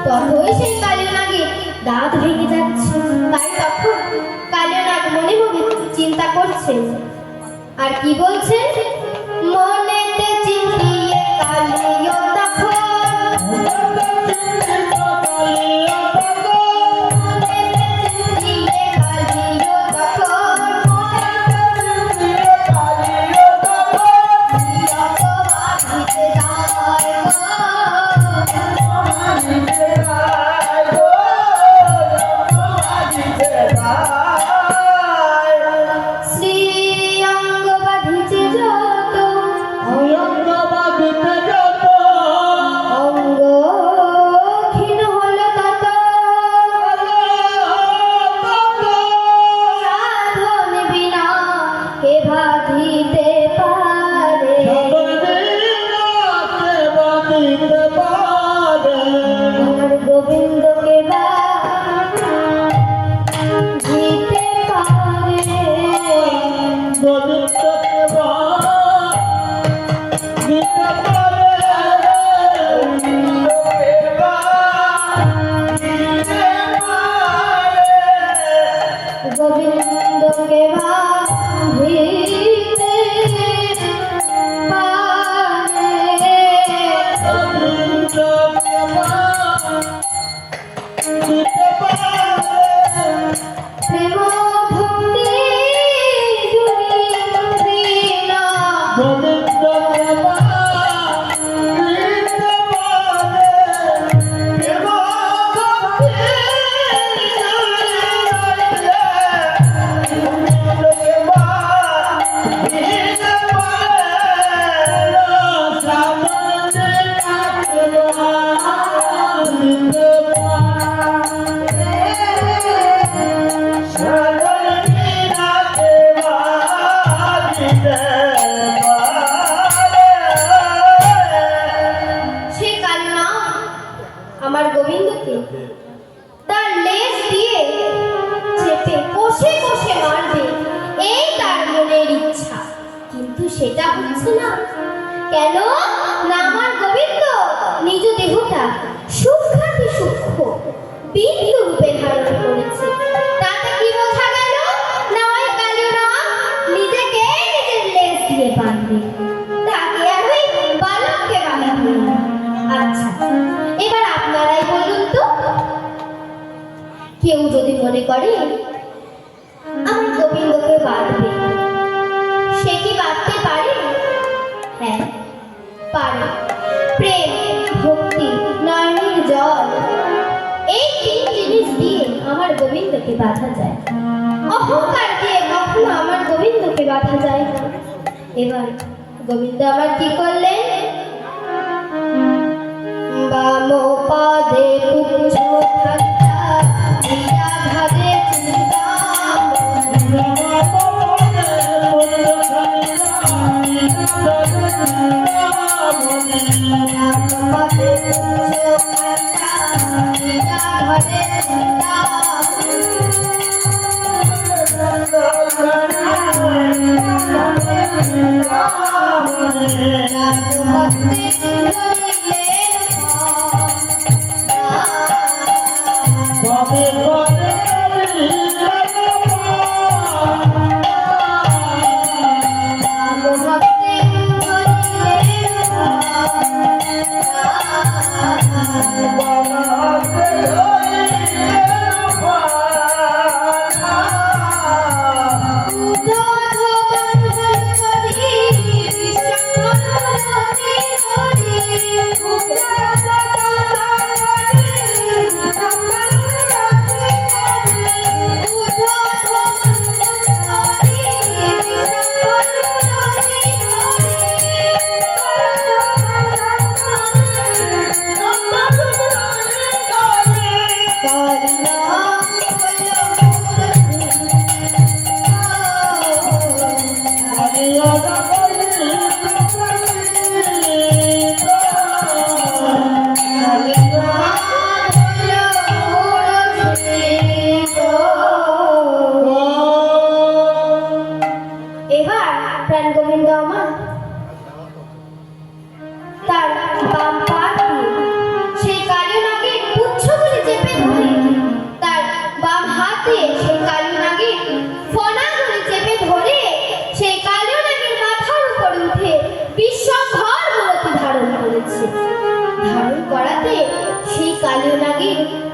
ততই সেই কালীয় নাগের দাঁত ভেঙে যাচ্ছে। তাই তখন কালীয় নাগ মনে মনে চিন্তা করছেন, আর কি বলছেন? মনেতে চিন্তিয়ে কালীয় তখন, মনেতে চিন্তিয়ে কালীয় তখন, বিরত বাঁধিতে যায় গো। শ্রী অঙ্গ বাঁধিছে যত, অঙ্গ ক্ষীণ হলো তত, সাধন বিনা কে বাঁধিতে পারে। আমার গোবিন্দকে বাঁধিতে পারে। গোবিন্দকে বাঁধিতে পারে। প্রেম ভক্তি জুড়িয়া সে কালী না আমার গোবিন্দকে তার লেজ দিয়ে চেপে কষে কষে মারবে, এই তার মনের ইচ্ছা। কিন্তু সেটা হচ্ছে না। কেন না? আমার গোবিন্দ নিজ দেহটা সূক্ষ্মাতি সূক্ষ্ম বিন্দু রূপে ধারণ করেছে। তাতে কি বোঝা গেল? না ওই কালী না নিজেকে নিজের লেজ দিয়ে বাঁধবে, তাকে আর ওই বালককে বাঁধাবে না। আচ্ছা, এবার আপনারাই বলুন তো, কেউ যদি মনে করে আমার গোবিন্দকে বাঁধবে, সে কি বাঁধতে পারে? হ্যাঁ পারে। প্রেম, ভক্তি, নয়নের জল, এই তিন জিনিস দিয়ে আমার গোবিন্দকে বাঁধা যায়। অহংকার দিয়ে কখনো আমার গোবিন্দকে বাঁধা যায় না। এবার গোবিন্দ আমার কি করলেন? বাম পাদে পুচ্ছ ঠাট্টা, দিয়া ধারে চিন্তামণি। বাম পাদে পুচ্ছ ঠাট্টা, দিয়া ধারে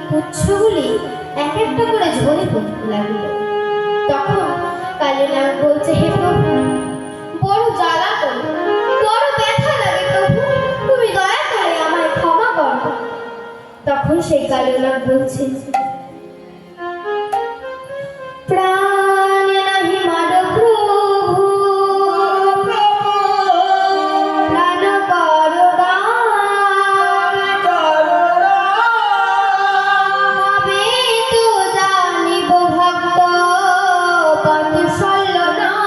পুচ্ছগুলি এক একটা করে ঝরে পড়তে লাগলো। তখন কালীনাগ বলছে, হে প্রভু, বড় জ্বালা করে, বড় ব্যথা লাগে প্রভু, তুমি দয়া করে আমায় ক্ষমা করো। তখন সেই কালীনাগ বলছে, প্রাণ নাহি মার প্রভু, প্রাণ করো দান, তবে তো জানিব ভক্ত বৎসল নাম।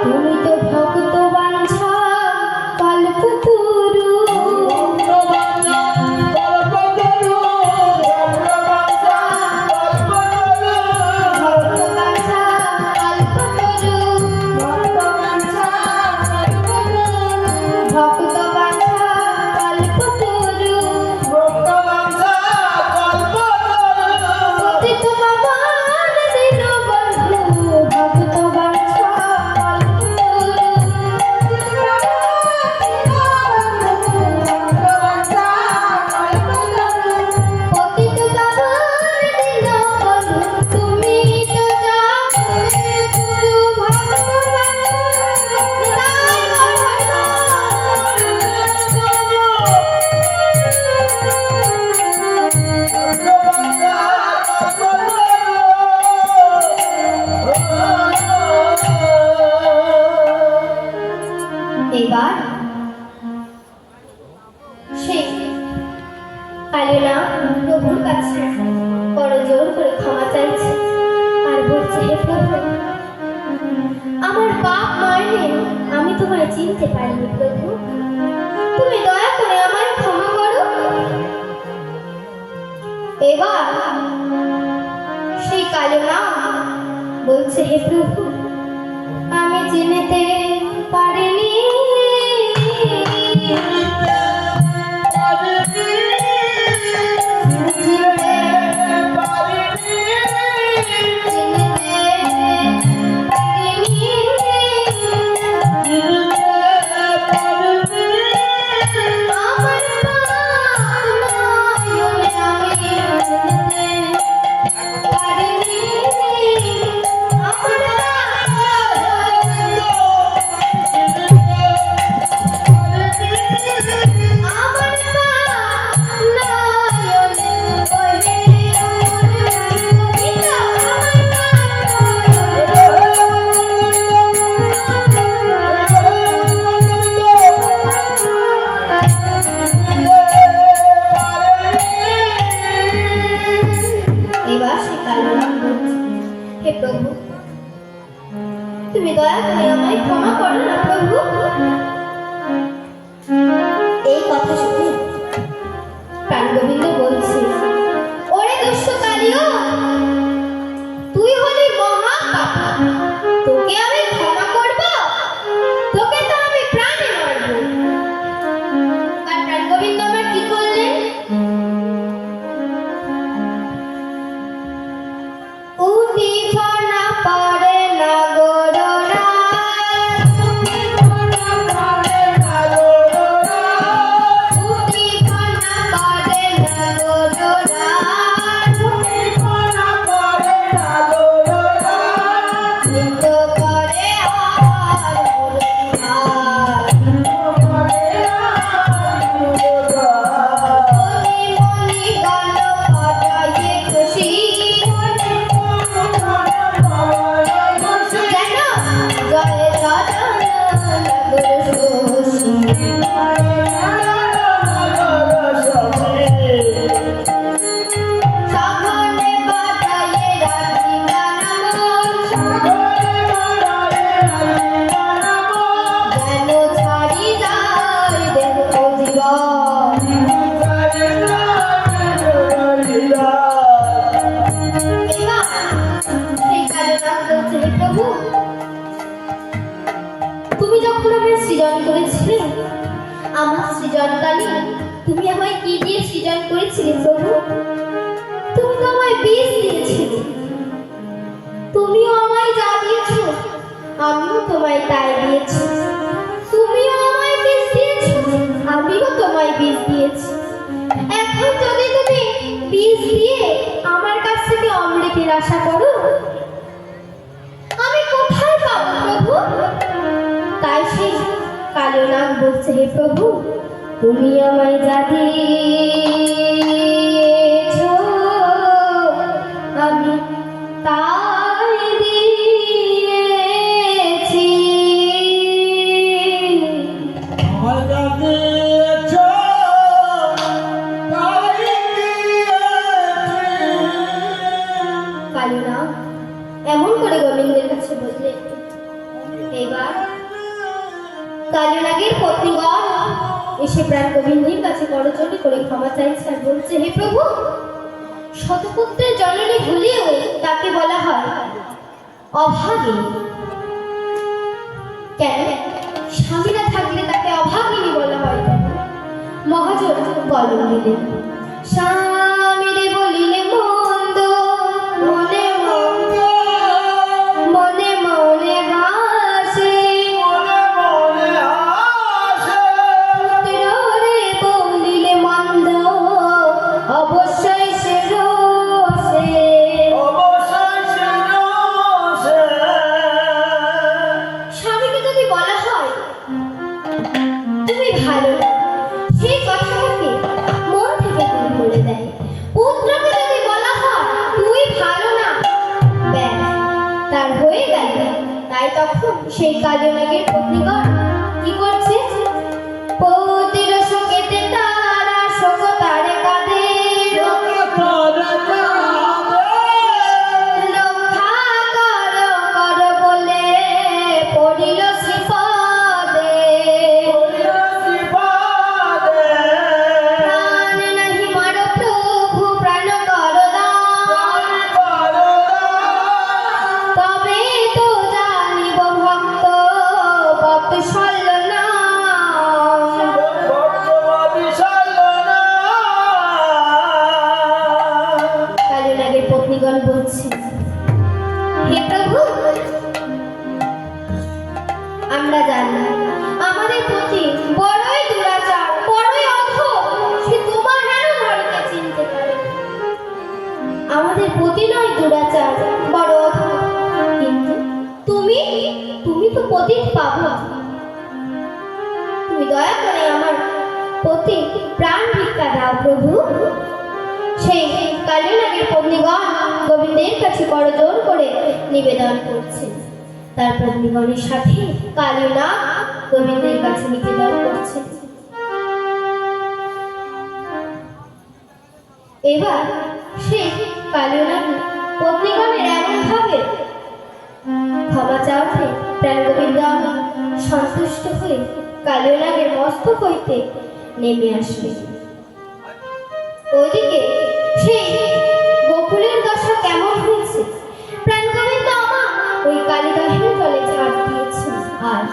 তুমি তো ভক্ত বাঞ্ছা কল্পতরু, ভক্ত বাঞ্ছা কল্পতরু, পতিত পাবন দীনবন্ধু, ভক্ত বাঞ্ছা পতিত পাবন দীনবন্ধু, তুমি তো জানে গুরু ভক্ত এবার সে কালীনাগ প্রভুর কাছে বড় জোর করে ক্ষমা চাইছে আর বলছে, হে প্রভু, আমার পাপ নয়, আমি তোমায় চিনতে পারিনি প্রভু, তুমি দয়া করে আমায় ক্ষমা করো। এবার সেই কালীনাগ বলছে, হে প্রভু, আমি চিনতে পারিনি, হে প্রভু, তুমি দয়া করে আমায় ক্ষমা করো না প্রভু। এই কথা শুনে প্রাণগোবিন্দ বলছে, ওরে দুষ্ট কালিও, তুই হলি মহা পাপী, তোকে আমি ক্ষমা করব? তোকে তো আমি প্রাণে মারব। আর প্রাণগোবিন্দ আমার কি করলেন? উনি ফানা পারে না গড়রা, উনি ফানা পারে না গড়রা, উনি ফানা পারে না গড়রা, উনি ফানা পারে না গড়রা, নিত্য করে আর মুরখার, নিত্য করে আর মুরখার, মনি মনি গান বাজায়ে খুশি, তুমি যখন আমায় সৃজন করেছিলে, আমার সৃজনকালে তুমি আমায় কি দিয়ে সৃজন করেছিলে প্রভু? তুমি তো আমায় বীজ দিয়েছিলে, তুমিও আমায় যা দিয়েছো আমিও তোমায় তাই দিয়েছি। তুমিও আমায় বীজ বিষ দিয়ে আমার কাছ থেকে অমৃতের আশা করো? আমি কোথায় পাবো প্রভু? তাই সেই কালো নাগ বলছে, হে প্রভু, তুমি আমায় যা দিয়েছো আমি তাই দিয়েছি। আমার কাছে এসো, তাই দিয়েছি। কালো নাগ এমন করে গোবিন্দের কাছে বললেন। এবার কালো নাগের পত্নীগণ এসে প্রাণ গোবিন্দের কাছে করজোড়ে করে ক্ষমা চাইছে আর বলছে, হে প্রভু, শতপুত্রের জননী হলেও তাকে বলা হয় অভাগিনী। কেন? স্বামী না থাকলে তাকে অভাগিনী বলা হয় কেন? মহাজন বলন দিলেন, স্বামীরে বলিলে মন্দ, মনে মনে মনে মনে হাসে, মনে আসে, পুত্ররে বলিলে মন্দ, অবশ্যই সে রোষে। অবশ্যই সে রোষে। স্বামীকে যদি বলা হয় তুমি ভালো না, সেই কথাটাকে মন থেকে তুমি বলে দেয়। পুত্রকে যদি বলা হয় তুই ভালো না, ব্যাস তার হয়ে গেল। তাই তখন সেই কালো নাগের পত্নীগণ কি করছে? পতির শোকেতে তারা শোক তারে কাঁদে, রক্ষা কর বলে পড়িল শ্রীপদে। প্রাণ নাহি মার প্রভু, প্রাণ কর দান, তবে তো জানিব ভক্ত বৎসল নাম। কালো নাগের পত্নীগণ বলছে, হে প্রভু, আমরা জানি আমাদের প্রতি বড়ই দুরাচার, বড়ই অধম। সে তোমার হেন ঘরকে চিনতে পারে। আমাদের প্রতি নয় দুরাচার, বড় অধম, কিন্তু তুমি তুমি তো পতিত পাবো। তুমি দয়া করে আমার প্রতি প্রাণ ভিক্ষা দাও প্রভু। সেই কালো নাগের পত্নীগণ গোবিন্দের কাছে করজোড় করে নিবেদন করছে। তার পত্নীগণের সাথে কালো নাগ গোবিন্দের কাছে নিবেদন করছে। এবার সেই কালো নাগ পত্নীগণের এমন ভাবে ক্ষমা চাওয়াতে প্রাণ গোবিন্দ সন্তুষ্ট হয়ে কালো নাগের মস্তক হইতে নেমে আসবে। ওইদিকে সেই গোকুলের দশা কেমন হয়েছে? প্রাণ গোবিন্দ আমার ওই কালিদাসের জলে ঝাঁপ দিয়েছে। আর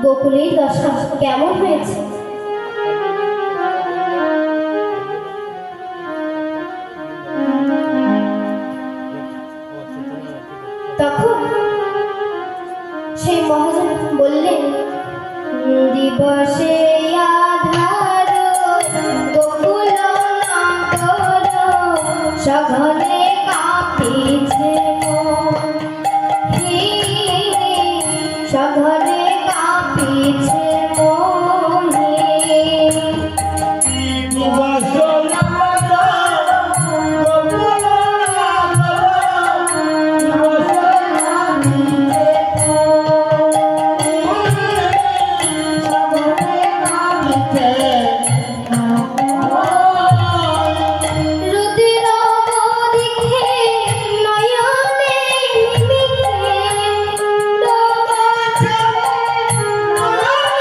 গোকুলের দশা কেমন হয়েছে? তখন সেই মহাজন বললেন, দিবসে আধার গোকুল নাগর, সঘনে কাঁপিছে মন, হে সঘনে কাঁপিছে মন। রুদ্র দিখে নয়নে নিমিখে, সদায়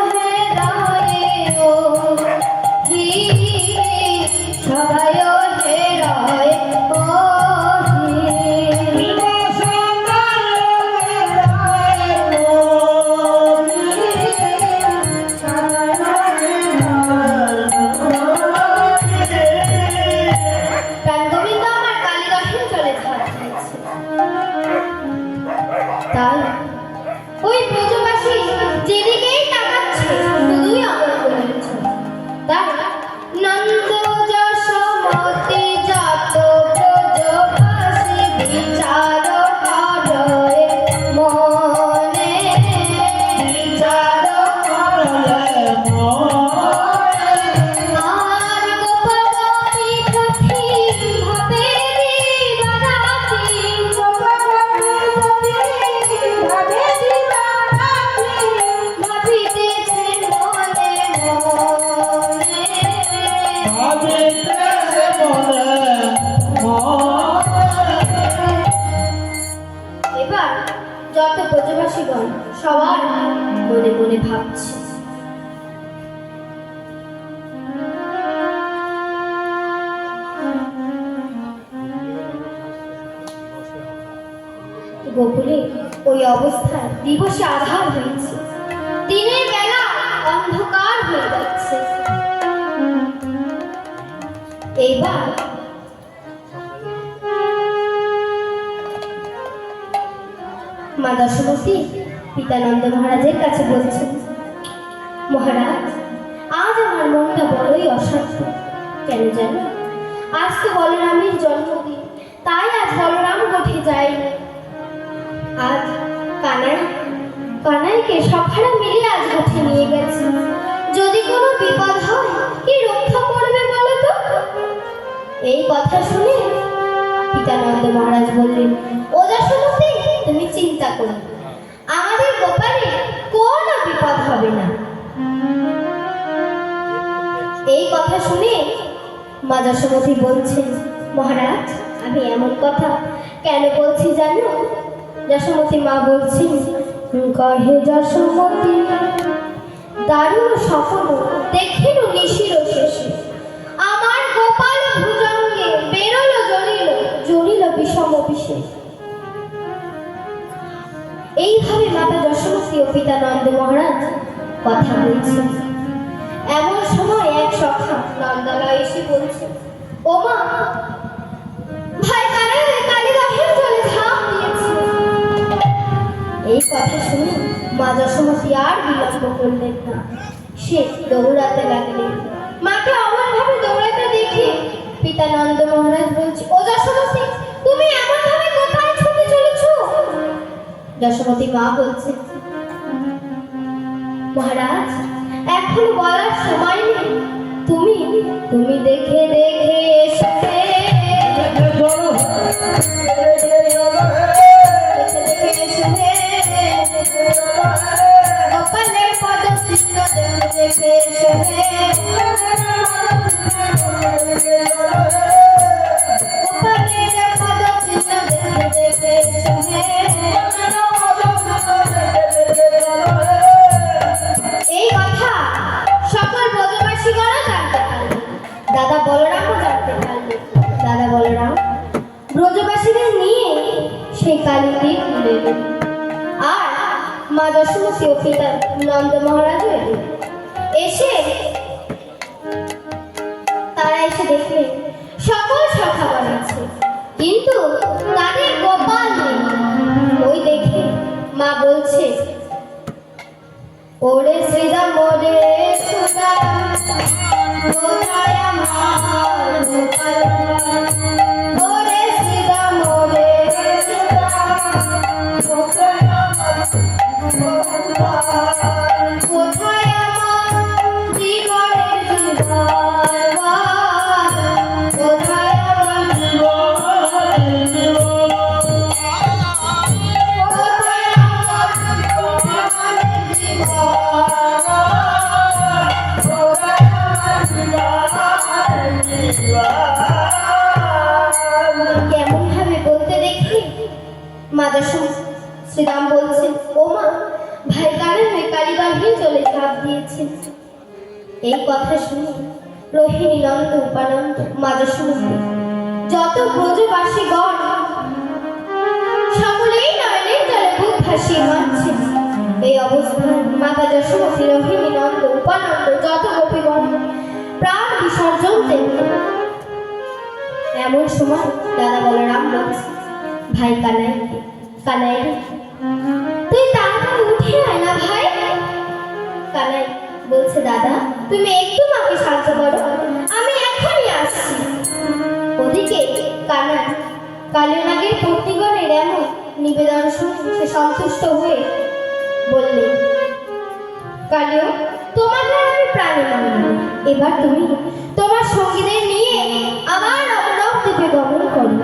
হে রায়ে ও, সদায় হে রায়ে ও, প্রাণ গোবিন্দ আমার কালিদাসের জলে ঝাঁপ দিয়েছে। তাই ওই ব্রজবাসী যেদিকেই তাকাচ্ছে শুধুই অমর গোবিন্দ। তাই এখন সবার মনে মনে ভাবছে। গোকুলে ওই অবস্থায় দিবসে আধার হয়েছে, দিনের বেলা অন্ধকার হয়ে যাচ্ছে। এইবার মা দশমতী পিতানন্দ মহারাজের কাছে বলছেন, মহারাজ, আজ আমার মনটা বড়ই অশান্ত। কেন জানো? আজ তো বলরামের জন্মদিন, তাই আজ বলরাম গোঠে যায়নি। আজ কানাইকে সখারা মিলে আজ গোঠে নিয়ে গেছে। যদি কোনো বিপদ হয়, কি রক্ষা করবে বলো তো? এই কথা শুনে পিতানন্দ মহারাজ বললেন, ও দশমতী, তুমি চিন্তা করো না, আমাদের গোপালে কোনো বিপদ হবে না। এই কথা শুনে মা যশোমতী বলছেন, মহারাজ, আমি এমন কথা কেন বলছি জানো? যশোমতী মা বলছেন, কহে যশোমতী, দারুণ স্বপ্ন দেখিল নিশির শেষে, আমার গোপাল ভুজঙ্গে বেরোলো জড়িল বিষম বিশেষ। এইভাবে মাতা যশোমতী ও পিতানন্দ মহারাজ কথা বলছেন। এমন সময় এক সখা নন্দালয় এসে বলছে, ও মা, ভাই কানাই কালিদাহের জলে ঝাঁপ দিয়েছে। এই কথা শুনে মা যশোমতী আর বিলম্ব করলেন না, সে দৌড়াতে লাগলেন। মাকে অমনভাবে দৌড়াতে দেখে পিতানন্দ মহারাজ বলছে, ও যশোমতী, তুমি এমনভাবে কোথায় ছুটে চলেছ? যশোমতী মা বলছে, মহারাজ, এখন বলার সময় নেই, তুমি দেখে দেখে এসে গোপালের পদ চিহ্ন দেখে গোপালের পদ চিহ্ন দেখে এই কথা সকল ব্রজবাসীগণও জানতে পারলেন। দাদা বলরামও জানতে পারলেন। দাদা বলরাম ব্রজবাসীদের নিয়ে সেই কালীদের এলেন, আর মা যশোমতী ও পিতা নন্দ মহারাজও এলেন। তারা এসে দেখলেন সকল সখাগণ আছে, কিন্তু তাদের গোপাল নেই। ওই দেখে মা বলছে, ওরে শ্রীরাম, ওরে সুদাম, কোথায় আমার গোপাল? ওরে শ্রীরাম, ওরে সুদাম, কোথায় আমার গোপাল? কোথায় আমার জীবনের জীবন? কোথায় আমার জীবনের জীবন? কোথায় আমার জীবনের জীবন? কোথায় আমার জীবনের জীবন? কেমন ভাবে বলতে দেখি মা যশোমতী শ্রীরাম বলছেন, ও মা, ভাই কানাই কালীবাহী চলে ঝাঁপ দিয়েছেন। এই কথা শুনে রোহিণী, নন্দ, উপানন্দ, মা যশোমতী, যত ব্রজবাসীগণ সকলেই নয়নের জলে বুক ভাসিয়ে মারছেন। এই অবস্থায় মাতা যশোমতী, রোহিণী, নন্দ, উপানন্দ, যত গোপীগণ প্রাণ বিসর্জন দেন। এমন সময় দাদা বলরাম বলছে, ভাই কানাই, তুই তাড়াতাড়ি উঠে আয় না ভাই। কানাই বলছে, দাদা, তুমি একটু মাকে সাহায্য করো, আমি এখনই আসছি। ওদিকে কানাই কালীনাগের পত্নীগণের এমন নিবেদন শুনে সে সন্তুষ্ট হয়ে বললে, কালিও, তোমাকে আমি প্রাণে মানব, এবার তুমি তোমার সঙ্গীদের নিয়ে আমার নবনব দ্বীপে গমন করো।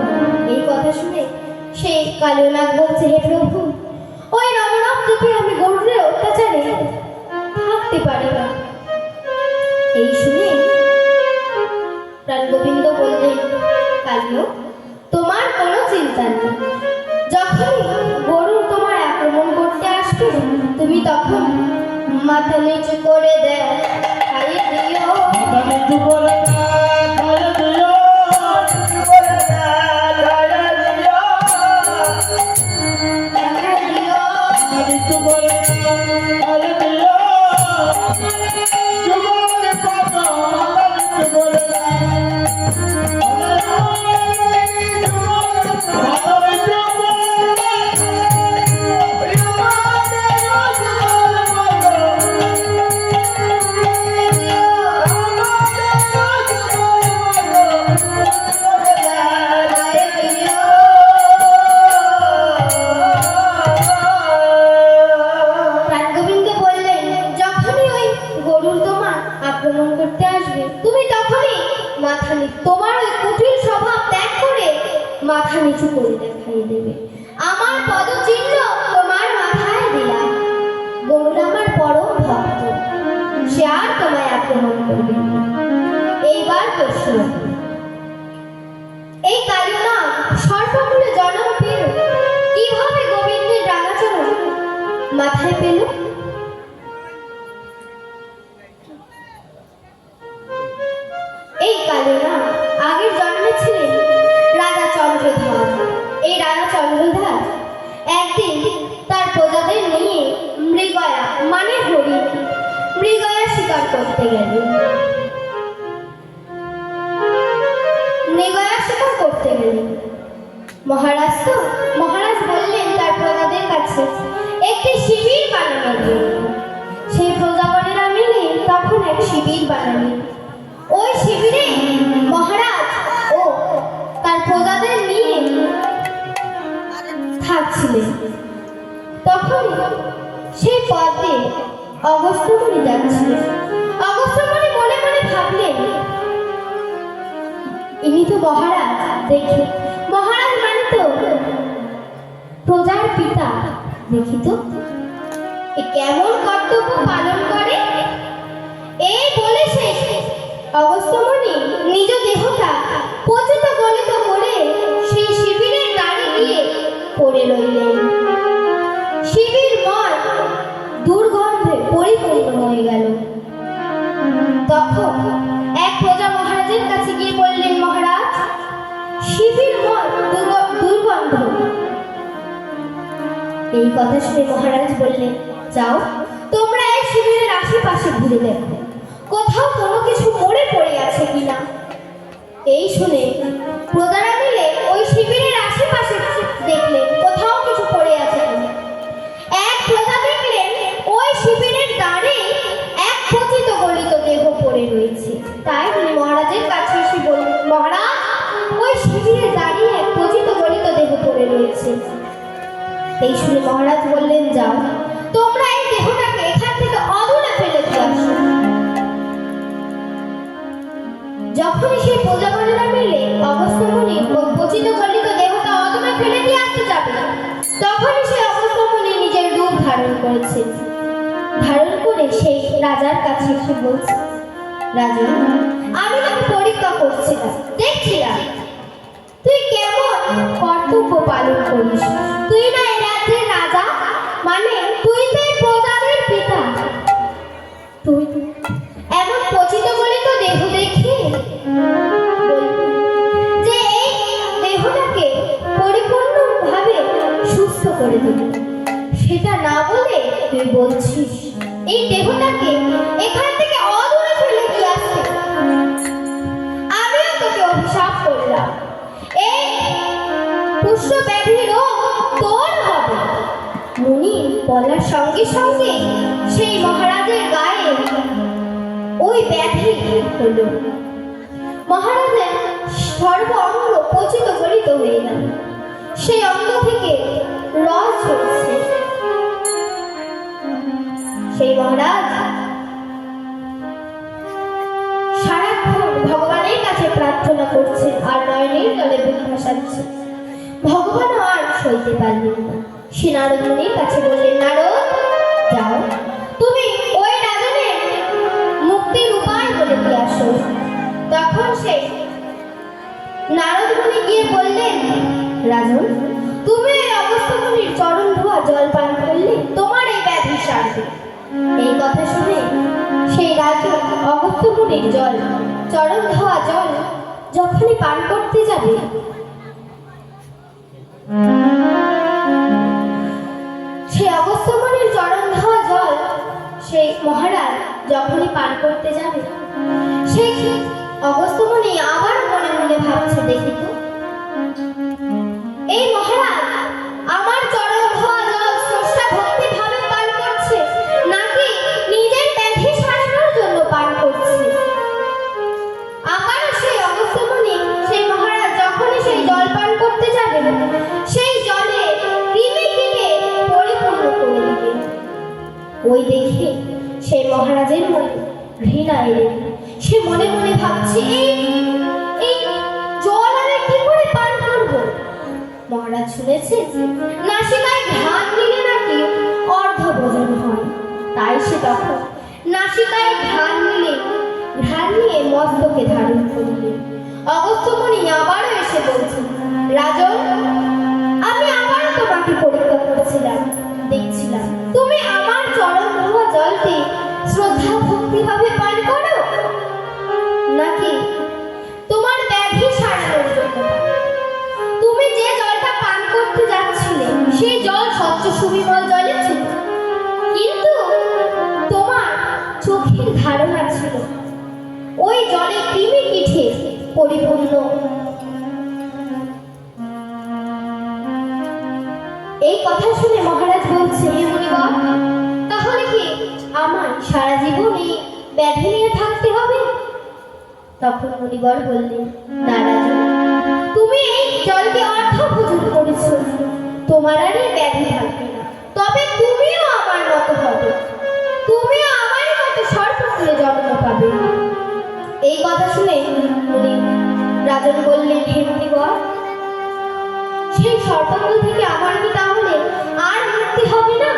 এই কথা শুনে সেই কালীনাগ বলছে, হে প্রভু, ওই নবনব দ্বীপে আমি গরুরের অত্যাচারে থাকতে পারি না। এই শুনে প্রাণ গোবিন্দ বললেন, কালিও, তোমার কোনো চিন্তা নেই, যখন গরু তোমার আক্রমণ করতে আসবে তুমি তখন মাথা নিচু করে দেয় খাই দিও মাথা নিচু করে খাইয়ে দিও, নিচু করে খাইয়ে দিও। দেখা দিও মাথা নিচু করে খাইয়ে দিও। যুবকের কথা মাথা নিচু করে প্রাণগোবিন্দ বললেন, যখনই ওই গরুর তোমার আক্রমণ করতে আসবে তুমি তখনই তোমার ওই কুটিল স্বভাব ত্যাগ করে মাথা নিচু করে দেখাই দেবে। আমার পদচিহ্ন তোমার মাথায় দিলাম। গরুর আমার পরম ভক্ত, সে আর তোমায় আক্রমণ করবে না। এইবার প্রশ্ন, এই কালিনাগ সর্বমূলে জন্ম পেল কিভাবে গোবিন্দের রাঙাচরণ মাথায় পেল? এই কালিনাগ আগের জন্মে ছিলেন রাজা চন্দ্রধর। এই রাজা চন্দ্রধর একদিন তার প্রজাদের নিয়ে মৃগয়া মানে হরিণ মৃগয়া শিকার করতে গেলেন। মৃগয়া শিকার করতে গেলেন। মহারাজ বললেন তার প্রজাদের কাছে একটি শিবির বানানোর জন্য। সেই প্রজাগণেরা মিলে তখন এক শিবির বানালেন। ওই শিবিরে মহারাজ ও তার প্রজাদের নিয়ে থাকছিলেন। তখন সেই পথে অগস্ত্যমুনি যাচ্ছিলেন। অগস্ত্যমুনি মনে মনে ভাবলেন, ইনি তো মহারাজ, দেখি মহারাজ মানে তো প্রজার পিতা, দেখি তো এ কেমন কর্তব্য পালন করে। এই বলে সে অগস্ত্যমুনি নিজ দেহটা পতিত গলিত করে সেই শিবিরের দাঁড়ে গিয়ে পড়ে রইলেন। শিবির মন দুর্গন্ধে পরিপূর্ণ হয়ে গেল। তখন এক প্রজা মহারাজের কাছে গিয়ে বললেন, মহারাজ শিবির মন দুর্গন্ধ। এই কথা শুনে মহারাজ বললেন, যাও তোমরা এই শিবিরের আশেপাশে ঘুরে দেখো কোথাও কোনো কিছু মরে পড়ে আছে কিনা। এই শুনে প্রজারা মিলে ওই শিবিরের আশেপাশে দেখলেন কোথাও কিছু পড়ে আছে কিনা। এক প্রজা দেখলেন ওই শিবিরের দাঁড়ে এক পতিত গলিত দেহ পড়ে রয়েছে। তাই তিনি মহারাজের কাছে এসে বললেন, মহারাজ ওই শিবিরের দাঁড়িয়ে এক পতিত গলিত দেহ পড়ে রয়েছে। এই শুনে মহারাজ বললেন, যাও তোমরা এই দেহটাকে এখান থেকে অদূরে ফেলে দিয়ে আসো। যখনই সেই প্রজাগণেরা মিলে অগস্ত্যমুনি পতিত গলিত দেহটা অদূরে ফেলে দিয়ে আসতে যাবে, তখনই সেই অগস্ত্যমুনি নিজের রূপ ধারণ করেছে। ধারণ করে সেই রাজার কাছে এসে বলছে, রাজা আমি তোকে পরীক্ষা করছিলাম, দেখছিলাম তুই কেমন কর্তব্য পালন করিস। তুই না এই রাজ্যের রাজা, মানে তুই তো এই প্রজাদের পিতা। তুই এমন পতিত গলিত দেহ দেখে যে এই দেহটাকে পরিপূর্ণভাবে সুস্থ করে দিবি, সেটা না বলে তুই বলছিস এই দেহটাকে এখান থেকে অদূরে ফেলে দিয়ে আসতে। আমিও তোকে অভিশাপ করলাম, এই পুষ্য ব্যাধি রোগ তোর হবে। মুনি বলার সঙ্গে সঙ্গে সেই মহারাজের গায়ে ওই ব্যাধি হলো। মহারাজের সর্ব অঙ্গ পচিত গলিত হয়ে গেল। সেই অঙ্গ থেকে রস ঝরছে। সেই মহারাজ সারাক্ষণ ভগবানের কাছে প্রার্থনা করছে আর নয়নের জলে বুক ভাসাচ্ছে। ভগবান আর সইতে পারলেন না। সে নারদ মুনির কাছে বললেন, নারদ যাও তুমি ওই রাজনের মুক্তির উপায় বলে দিয়ে আসো। তখন সে নারদ মুনি গিয়ে বললেন, রাজন তুমি এই অগস্ত্য মুনির চরণ ধোয়া জল পান করলে তোমার এই এই কথা শুনে সেই রাজা অগস্ত্য মুনির জল, চরণ ধোয়া জল যখনই পান করতে যাবে, সেই অগস্ত্য মুনির চরণ ধোয়া জল সেই মহারাজ যখনই পান করতে যাবে, সেই অগস্ত্য মুনি আবার মনে মনে ভাবছে, দেখি তো এই মহারাজ আমার চরণ ধোয়া জল স্রষ্টা ভক্তি ভাবে পান করছে নাকি নিজের ব্যাধি সারানোর জন্য পান করছে। আবার সেই অগস্ত্য মুনি সেই মহারাজ যখনই সেই জল পান করতে যাবে, সেই জলে কৃমি কীটে পরিপূর্ণ করে দিবে। ওই দেখে সেই মহারাজের মনে ঘৃণা এলে, সে মনে মনে ভাবছে, এই জল আমি কি করে পান করব। মহারাজ শুনেছে নাসিকায় ঘ্রাণ নিলে নাকি অর্ধ ভোজন হয়, তাই সে তখন নাসিকায় ঘ্রাণ নিয়ে মস্তকে ধারণ করলেন। অগস্ত্য মুনি আবারও এসে বলছেন, রাজন, আমি আবারও তোমাকে পরীক্ষা করছিলাম, দেখছিলাম তুমি আমার চরণ ধোয়া জলটি শ্রদ্ধা ভক্তি ভাবে পান করো নাকি তোমার ব্যাধি সারানোর জন্য। তুমি যে জলটা পান করতে যাচ্ছিলে সেই জল স্বচ্ছ সুবিমল জলে ছিল, কিন্তু তোমার চোখের ধারণা ছিল ওই জলে কৃমি কীটে পরিপূর্ণ। এই কথা শুনে মহারাজ বলছে, হে মুনিবর, তাহলে কি আমার সারা জীবন এই ব্যাধি নিয়ে থাকতে হবে? তখন মুনিবর বললেন, না রাজন, তুমি এই জলকে অর্ধ ভোজন করেছো, তোমার আর এই ব্যাধি থাকবে না, তবে তুমিও আমার মতো হবে, তুমিও আমার মতো সর্বকুলে জন্ম পাবে। এই কথা শুনে মুনি রাজন বললেন, হে মুনিবর, সেই সর্বকুল থেকে আমার কি তাহলে আর মুক্তি হবে না?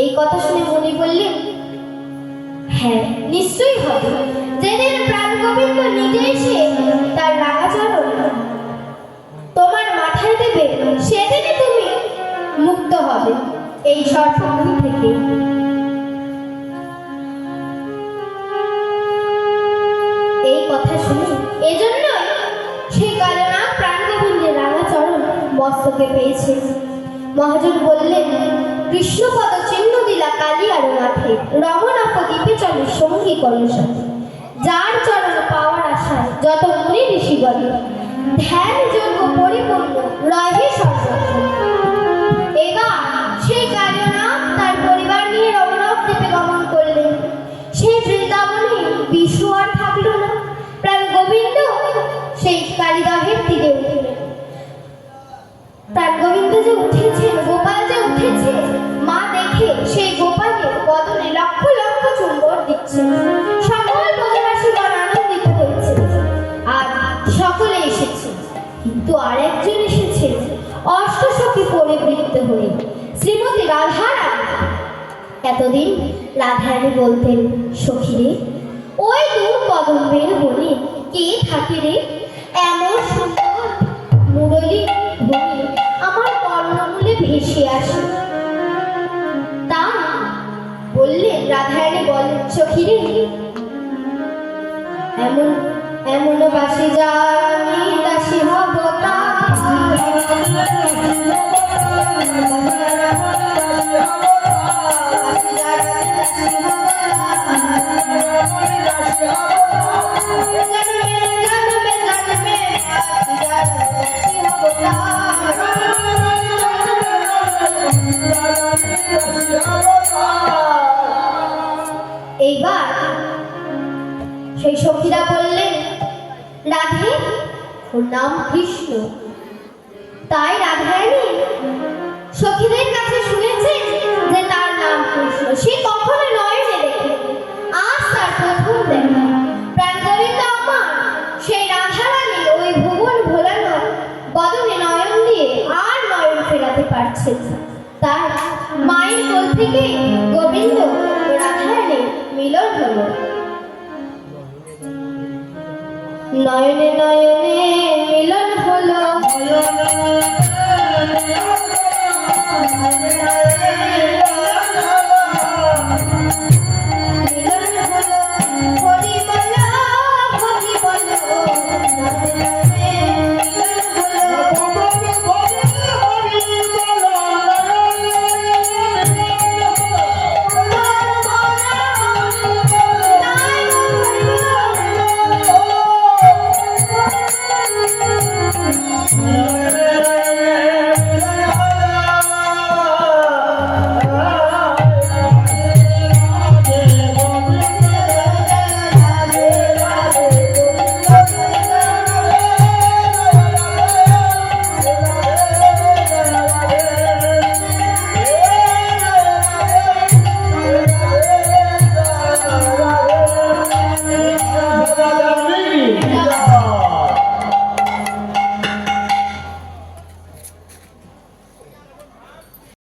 এই কথা শুনে মুনি বললেন, হ্যাঁ নিশ্চয়ই হবে। যেদিন প্রাণ গোবিন্দ নিজে এসে তার রাগাচরণ তোমার মাথায় দেবে, সেদিনই তুমি মুক্ত হবে এই সর্বকুল থেকে। এই কথা শুনে এজন্যই সেই কালনা প্রাণ গোবিন্দের রাগাচরণ মস্তকে পেয়েছে। মহাজন বললেন, কৃষ্ণপদ চিহ্ন দিলা কালিয়ার মাঠে, রমনাথ দ্বীপে চলে সঙ্গী করো সাথে। যার চরণ পাওয়ার আশায় যত মুনি ঋষি বলে, ধ্যান যোগ্য পরিপূর্ণ রহে সর্বত্র। এবার সেই কালনা তার পরিবার নিয়ে রমনাথ দ্বীপে গমন করলেন। সেই বৃন্দাবনে বিষ্ণু আর থাকলো না, প্রাণ গোবিন্দ সেই কালিদহের তীরে উঠলেন। প্রাণ গোবিন্দ যে উঠেছেন, গোপাল যে উঠেছে, মা দেখে সেই গোপালের বদনে লক্ষ লক্ষ চুম্বন দিচ্ছে। সকল ব্রজবাসীগণ আনন্দিত হয়েছে, আজ সকলে এসেছে, কিন্তু আরেকজন এসেছে অষ্টসখী পরিবৃত্ত হয়ে, শ্রীমতী রাধারানী। এতদিন রাধারানী বলতেন, সখীরে, ওই দূর কদম্বের বনে কে থাকে রে, এমন সুন্দর মুরলী ধ্বনি আমার কর্ণমূলে ভেসে আসে। তা বললেন, রাধারানী বলেন, সখীরে, এমন এমন বাসি যা আমি দাসী হব তা। এইবার সেই সখীরা বললেন, রাধে, ওর নাম কৃষ্ণ। তাই রাধারানী সখীদের কাছে শুনেছেন যে তার নাম কৃষ্ণ। সে কখনো নয়নে দেখে, আজ তার প্রথম দেখা। প্রাণ গোবিন্দ আমার সেই রাধারানীর ওই ভুবন ভোলানো বদনে নয়ন দিয়ে আর নয়ন ফেরাতে পারছেন। তার মায়ের কোল থেকে গোবিন্দ ও রাধারানীর মিলন হলো। নয়নে নয়নে মিলন হলো, নয়নে নয়নে বিদায়।